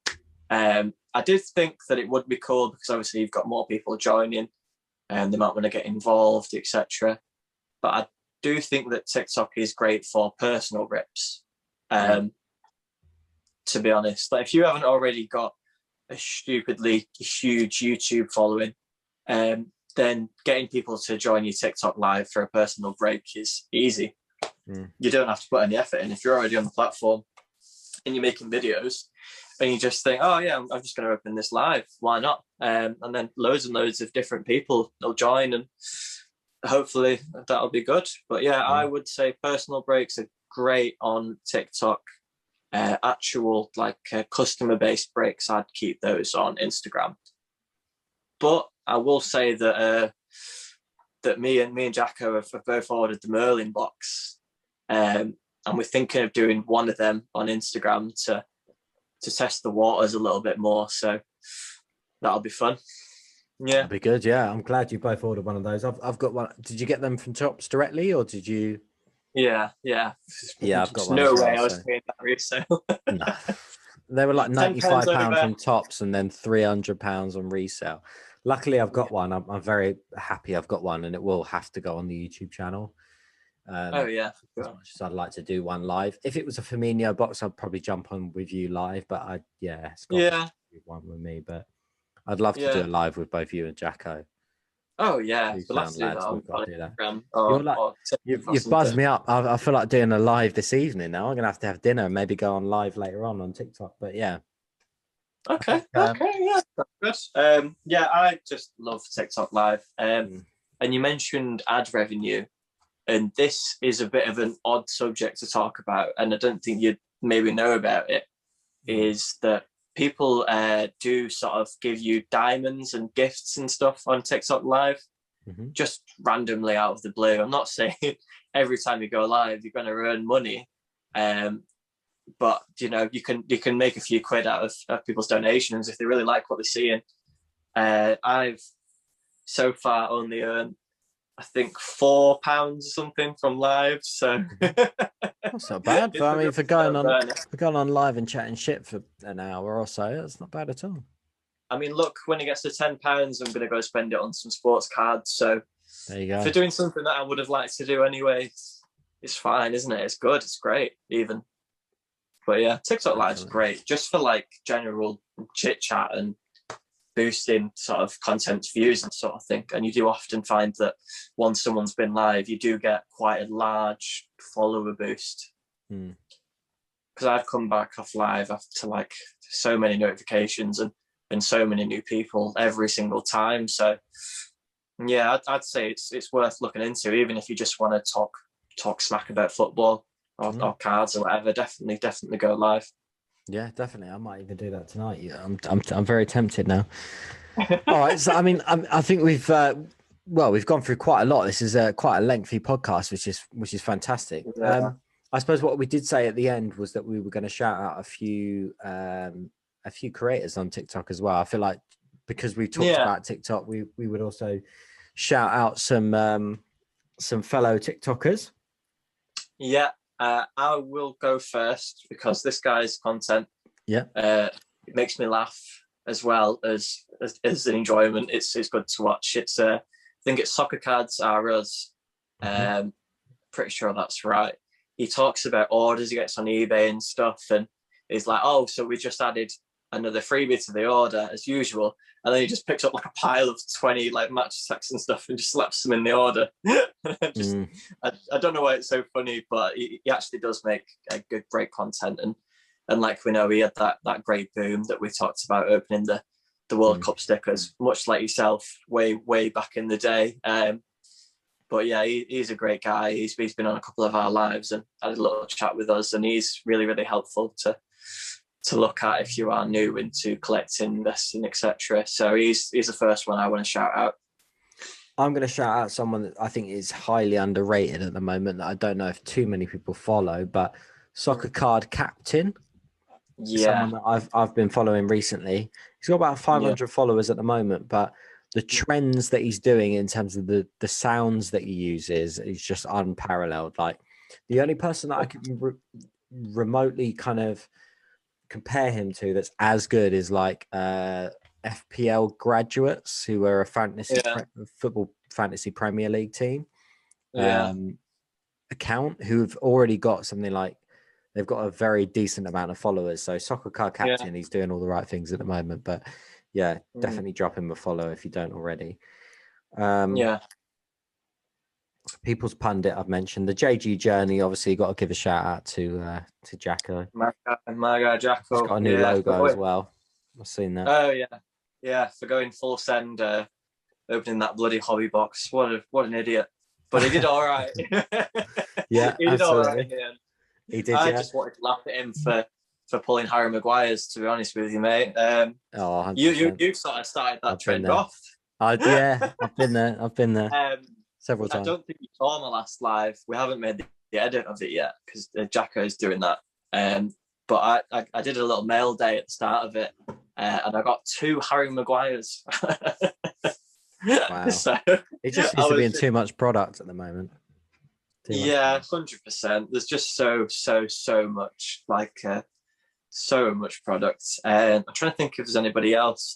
I did think that it would be cool because obviously you've got more people joining and they might want to get involved, etc. But I do think that TikTok is great for personal rips. To be honest, like if you haven't already got a stupidly huge YouTube following, then getting people to join your TikTok live for a personal break is easy. You don't have to put any effort in. If you're already on the platform and you're making videos and you just think, oh yeah, I'm just going to open this live, why not? And then loads and loads of different people will join, and hopefully that'll be good. But yeah, I would say personal breaks are great on TikTok. Actual customer based breaks, I'd keep those on Instagram. But I will say that that me and Jacko have both ordered the Merlin box, and we're thinking of doing one of them on Instagram to test the waters a little bit more. So that'll be fun. Yeah, that'll be good. Yeah, I'm glad you both ordered one of those. I've got one. Did you get them from Tops directly, or did you? Yeah. I've got one. No way, well, I was paying that resale. No, they were like £95 from Tops and then £300 on resale. Luckily, I've got one. I'm very happy I've got one, and it will have to go on the YouTube channel. Oh yeah, as much as I'd like to do one live. If it was a Firmino box, I'd probably jump on with you live. But Scott one with me. But I'd love to do a live with both you and Jacko. Oh yeah, We've got to do that. You've buzzed me up. I feel like doing a live this evening now. I'm gonna have dinner and maybe go on live later on TikTok. But yeah. Okay, yeah, that's good. Yeah, I just love TikTok live. And you mentioned ad revenue, and this is a bit of an odd subject to talk about, and I don't think you'd maybe know about it. Is that people do sort of give you diamonds and gifts and stuff on TikTok live, just randomly out of the blue. I'm not saying every time you go live you're going to earn money, but you can make a few quid out of people's donations if they really like what they're seeing. I've so far only earned, I think, £4 or something from live, so that's not bad. But I mean, for going on live and chatting shit for an hour or so, that's not bad at all. I mean, look, when it gets to £10, I'm going to go spend it on some sports cards. So there you go. For doing something that I would have liked to do anyway, it's fine, isn't it? It's good. It's great, even. But yeah, TikTok Live's great, just for general chit chat and boosting sort of content views and sort of thing. And you do often find that once someone's been live, you do get quite a large follower boost. Because I've come back off live after so many notifications and so many new people every single time. So yeah, I'd say it's worth looking into, even if you just want to talk smack about football or cards or whatever. Definitely go live. Yeah, definitely. I might even do that tonight. Yeah, I'm very tempted now. All right. So I mean, I think we've gone through quite a lot. This is quite a lengthy podcast, which is fantastic. Yeah. I suppose what we did say at the end was that we were going to shout out a few creators on TikTok as well. I feel like because we talked about TikTok, we would also shout out some fellow TikTokers. Yeah. I will go first because this guy's content, it makes me laugh as well as an enjoyment. It's good to watch. It's I think it's Soccer Cards Are Us. Pretty sure that's right. He talks about orders he gets on eBay and stuff, and he's like, "Oh, so we just added another freebie to the order as usual," and then he just picks up a pile of 20 match sacks and stuff and just slaps them in the order. I don't know why it's so funny, but he actually does make a good, great content, and like we know, he had that great boom that we talked about opening the World Cup stickers, much like yourself, way back in the day. But yeah, he's a great guy. He's been on a couple of our lives and had a little chat with us, and he's really, really helpful to look at if you are new into collecting, investing, etc. So he's the first one I want to shout out. I'm going to shout out someone that I think is highly underrated at the moment that I don't know if too many people follow, but Soccer Card Captain. Yeah. Someone that I've been following recently. He's got about 500 followers at the moment, but the trends that he's doing in terms of the sounds that he uses is just unparalleled. Like the only person that I can remotely kind of compare him to that's as good is FPL graduates who are a football fantasy Premier League team account who've already got something like they've got a very decent amount of followers. So Soccer Car Captain, he's doing all the right things at the moment. But yeah, definitely drop him a follow if you don't already. People's Pundit I've mentioned. The JG Journey, obviously, got to give a shout out to Jacko. My guy Jacko. He's got a new logo as well. I've seen that. Oh yeah, for going full send, opening that bloody hobby box. What an idiot! But he did all right. Yeah, he did absolutely. all right. He did. I just wanted to laugh at him for pulling Harry Maguire's. To be honest with you, mate. You sort of started that trend off. Yeah, I've been there. Several times. I don't think you saw my last live. We haven't made the edit of it yet because Jacko is doing that. But I did a little mail day at the start of it, and I got 2 Harry Maguire's. Wow. So it just seems to be in too much product at the moment. Yeah, 100%. There's just so much, so much product. I'm trying to think if there's anybody else.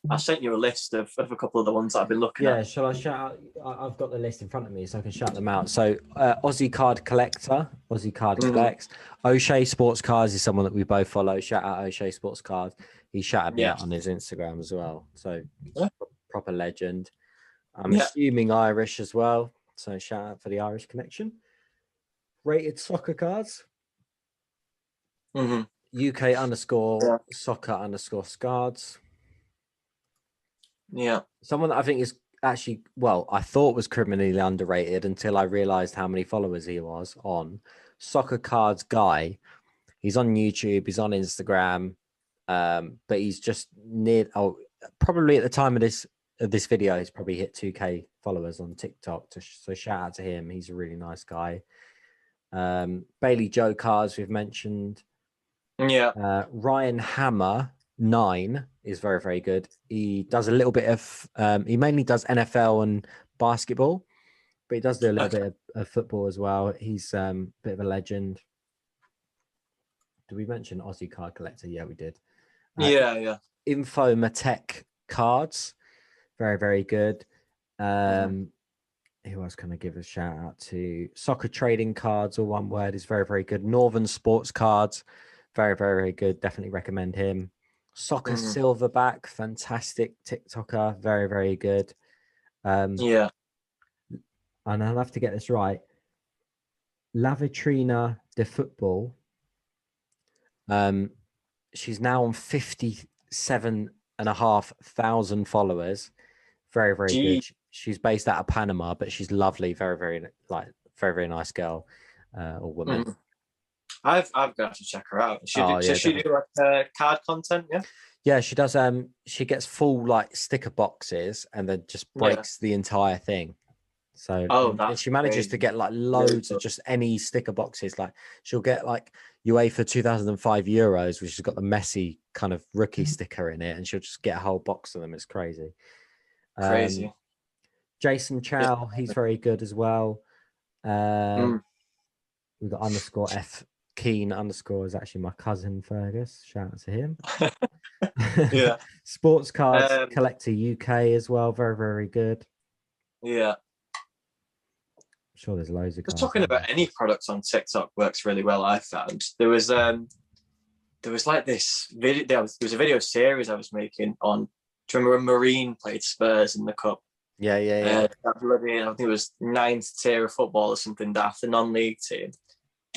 I sent you a list of a couple of the ones that I've been looking at. Yeah, shall I shout out? I've got the list in front of me, so I can shout them out. So Aussie Card Collector, Aussie Card Collects. O'Shea Sports Cards is someone that we both follow. Shout out O'Shea Sports Cards. He shouted me out on his Instagram as well. So proper legend. I'm assuming Irish as well. So shout out for the Irish connection. Rated Soccer Cards. UK _ soccer _ scards. Yeah. Someone that I think is actually, I thought was criminally underrated until I realized how many followers he was on. Soccer Cards Guy. He's on YouTube, he's on Instagram, but he's just probably at the time of this video, he's probably hit 2K followers on TikTok. So shout out to him. He's a really nice guy. Bailey Joe Cards we've mentioned. Yeah. Ryan Hammer 9 is very, very good. He does a little bit of he mainly does NFL and basketball, but he does do a little bit of football as well. He's a bit of a legend. Did we mention Aussie Card Collector? Yeah, we did. Yeah. Infomatech Cards, very, very good. Who else can I give a shout out to? Soccer Trading Cards, all one word, is very, very good. Northern Sports Cards, very, very, very good. Definitely recommend him. Soccer Silverback, fantastic TikToker, very, very good. And I'll have to get this right. La Vitrina de Football. She's now on 57,500 followers. Very, very good. She's based out of Panama, but she's lovely. Very, very very nice girl or woman. I've got to check her out. Does she do card content? Yeah, she does. She gets full sticker boxes and then just breaks the entire thing. So she manages to get loads of just any sticker boxes. Like she'll get UEFA 2005 Euros, which has got the Messi kind of rookie sticker in it, and she'll just get a whole box of them. It's crazy. Jason Chow, he's very good as well. We've got _F Keen _ is actually my cousin Fergus. Shout out to him. Sports Cards Collector UK as well. Very, very good. Yeah. I'm sure there's loads of just talking about any products on TikTok works really well. I found there was this video. There was a video series I was making on. Do you remember when Marine played Spurs in the cup? Yeah. I think it was 9th tier of football or something daft, the non-league team.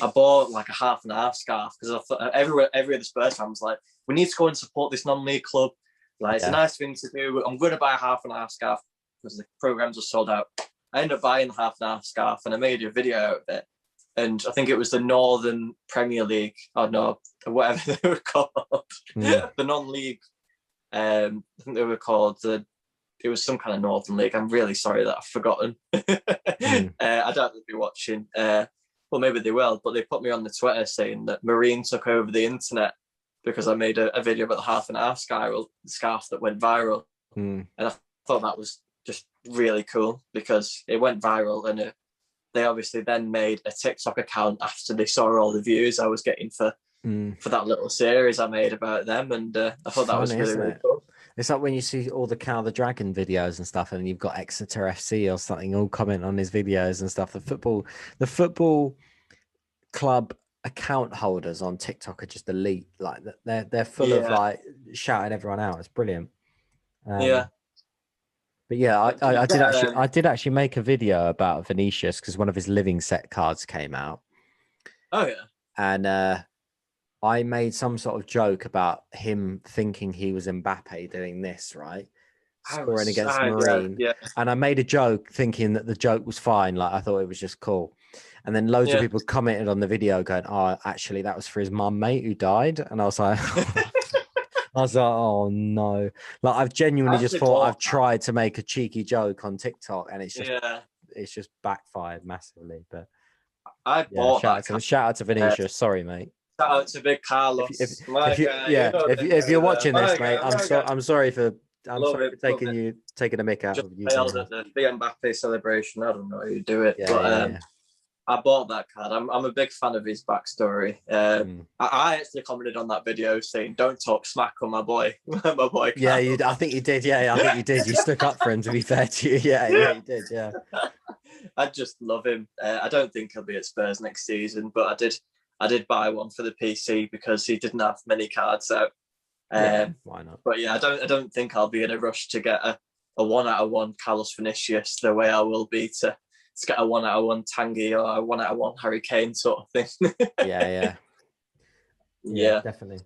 I bought a half and half scarf because I thought every other Spurs fan was like, we need to go and support this non-league club. It's a nice thing to do. I'm going to buy a half and half scarf because the programs are sold out. I ended up buying the half and half scarf and I made a video out of it. And I think it was the Northern Premier League, whatever they were called, the non-league. I think they were called it was some kind of Northern League. I'm really sorry that I've forgotten. I doubt they'll be watching. Well, maybe they will, but they put me on the Twitter saying that Marine took over the internet because I made a video about the half and half scarf that went viral. And I thought that was just really cool because it went viral and they obviously then made a TikTok account after they saw all the views I was getting for that little series I made about them. And I thought that was really, really cool. It's like when you see all the Cow the Dragon videos and stuff, and you've got Exeter FC or something all comment on his videos and stuff. The football club account holders on TikTok are just elite. They're full of shouting everyone out. It's brilliant. But yeah, But did you I did actually make a video about Vinicius because one of his living set cards came out. Oh yeah. And I made some sort of joke about him thinking he was Mbappe doing this, right? Scoring against Marine. Yeah. And I made a joke thinking that the joke was fine. Like I thought it was just cool. And then loads of people commented on the video going, oh, actually that was for his mum, mate, who died. And I was like, oh no. Like I've genuinely just thought I've tried to make a cheeky joke on TikTok and it's just backfired massively. But I bought shout out to Vinicius. Sorry, mate. Shout out to Big Carlos. If you're watching this, mate, I'm sorry for taking a mick out of you. Failed at the Mbappe celebration. I don't know how you do it, I bought that card. I'm a big fan of his backstory. I actually commented on that video saying, "Don't talk smack on my boy, my boy." Yeah, I think you did. Yeah, I think you did. You stuck up for him. To be fair to you, yeah, you did. Yeah, I just love him. I don't think he'll be at Spurs next season, but I did buy one for the PC because he didn't have many cards out. Why not? But yeah, I don't think I'll be in a rush to get a 1/1 Carlos Vinicius the way I will be to get a 1/1 Tanguy or a 1/1 Harry Kane sort of thing. yeah, definitely.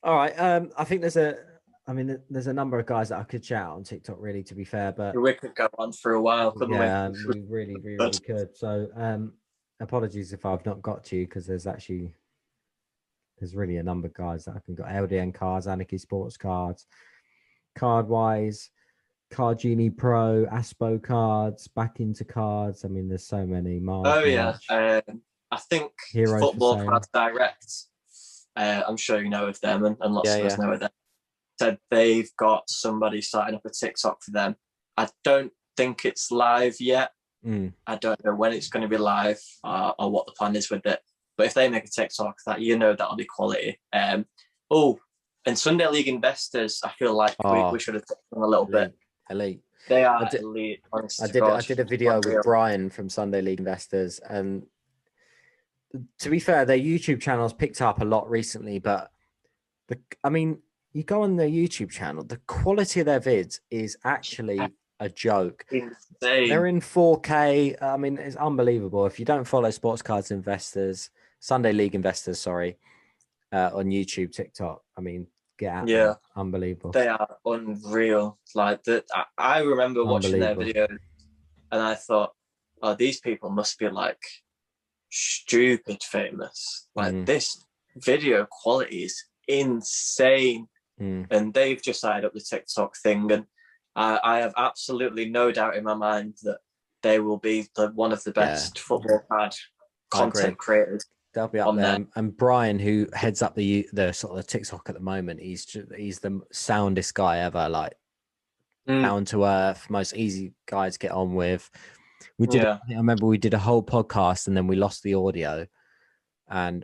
All right, I think there's a number of guys that I could shout on TikTok, really, to be fair, but we could go on for a while, couldn't we really could. So apologies if I've not got to you, because there's really a number of guys that I can got. LDN cards, Anarchy Sports cards, Card Wise, Card Genie Pro, Aspo cards, Back Into cards. I mean, there's so many. I think Heroes Football Cards Direct. I'm sure you know of them, and lots of us know of them. Said they've got somebody starting up a TikTok for them. I don't think it's live yet. I don't know when it's going to be live or what the plan is with it. But if they make a TikTok, that'll be quality. And Sunday League investors, I feel like we should have touched on a little bit. Elite. They are elite. I did a video with Brian from Sunday League Investors, and to be fair, their YouTube channel's picked up a lot recently. But you go on their YouTube channel, the quality of their vids is actually a joke. Insane. They're in 4K. I mean, it's unbelievable. If you don't follow Sports Cards Investors, Sunday League Investors, sorry, on YouTube, TikTok, I mean, get out. Yeah, unbelievable. They are unreal. Like that, I remember watching their videos, and I thought, "Oh, these people must be like stupid famous. Like this video quality is insane." And they've just started up the TikTok thing, and I have absolutely no doubt in my mind that they will be one of the best football card content creators. They'll be up there. And Brian, who heads up the sort of the TikTok at the moment, he's the soundest guy ever. Like down to earth, most easy guy to get on with. I remember we did a whole podcast and then we lost the audio,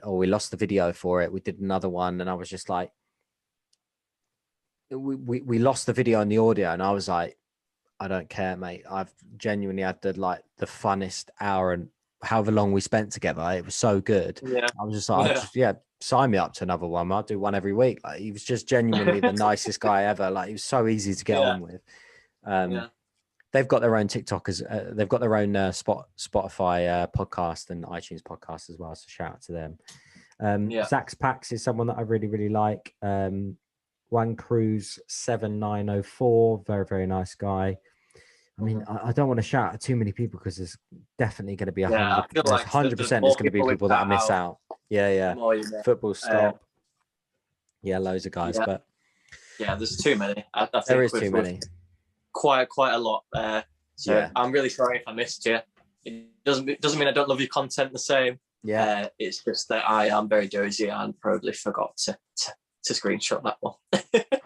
we lost the video for it. We did another one, and I was just like, we lost the video and the audio, and I was like, I don't care, mate. I've genuinely had the funnest hour and however long we spent together. It was so good. I was just like, sign me up to another one. I'll do one every week. Like, he was just genuinely the nicest guy ever. Like, he was so easy to get on with. They've got their own TikTokers. They've got their own Spotify podcast and iTunes podcast as well. So shout out to them. Zach's Pax is someone that I really, really like. One Cruise 7904, very, very nice guy. I mean, I don't want to shout at too many people because there's definitely going to be 100%. Like 100% there's going to be people that I miss out. Football stop. Loads of guys, but there's too many. I think there is too many. Quite a lot. I'm really sorry if I missed you. It doesn't mean I don't love your content the same. It's just that I am very dozy and probably forgot to screenshot that one.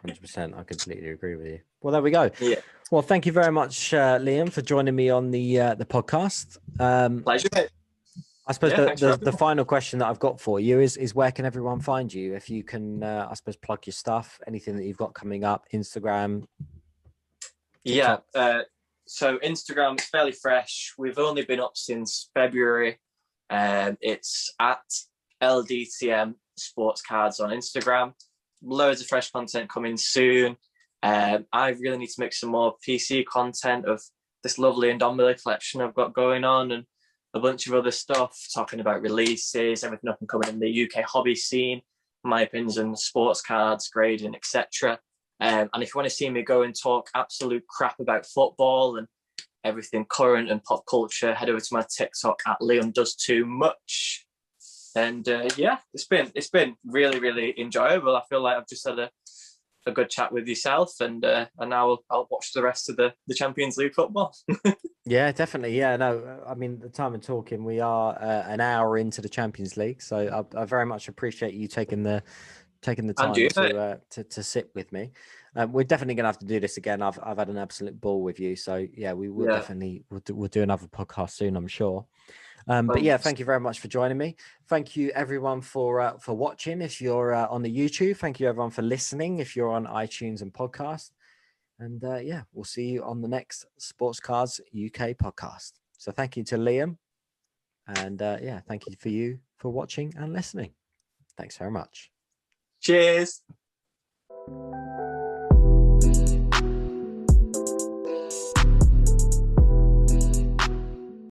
100%. I completely agree with you. Well, there we go. Well, thank you very much, Liam, for joining me on the podcast. Pleasure. I suppose the final question that I've got for you is where can everyone find you? If you can, I suppose, plug your stuff, anything that you've got coming up, Instagram. TikTok. So Instagram is fairly fresh. We've only been up since February. It's at LDTM Sports Cards on Instagram. Loads of fresh content coming soon. I really need to make some more PC content of this lovely Indomitable collection I've got going on, and a bunch of other stuff, talking about releases, everything up and coming in the UK hobby scene, my opinions on sports cards, grading, etc. And if you want to see me go and talk absolute crap about football and everything current and pop culture, head over to my TikTok at Liam Does Too Much. And yeah, it's been really, really enjoyable. I feel like I've just had a good chat with yourself, and now I'll watch the rest of the Champions League football. Yeah, definitely. Yeah, no, I mean, the time of talking, we are an hour into the Champions League, so I very much appreciate you taking the time to sit with me. We're definitely gonna have to do this again. I've had an absolute ball with you, so yeah, we will definitely we'll do another podcast soon, I'm sure. But yeah, thank you very much for joining me. Thank you everyone for watching. If you're on the YouTube, thank you everyone for listening. If you're on iTunes and podcast, and yeah, we'll see you on the next Sports Cards UK podcast. So thank you to Liam, and yeah, thank you for watching and listening. Thanks very much. Cheers.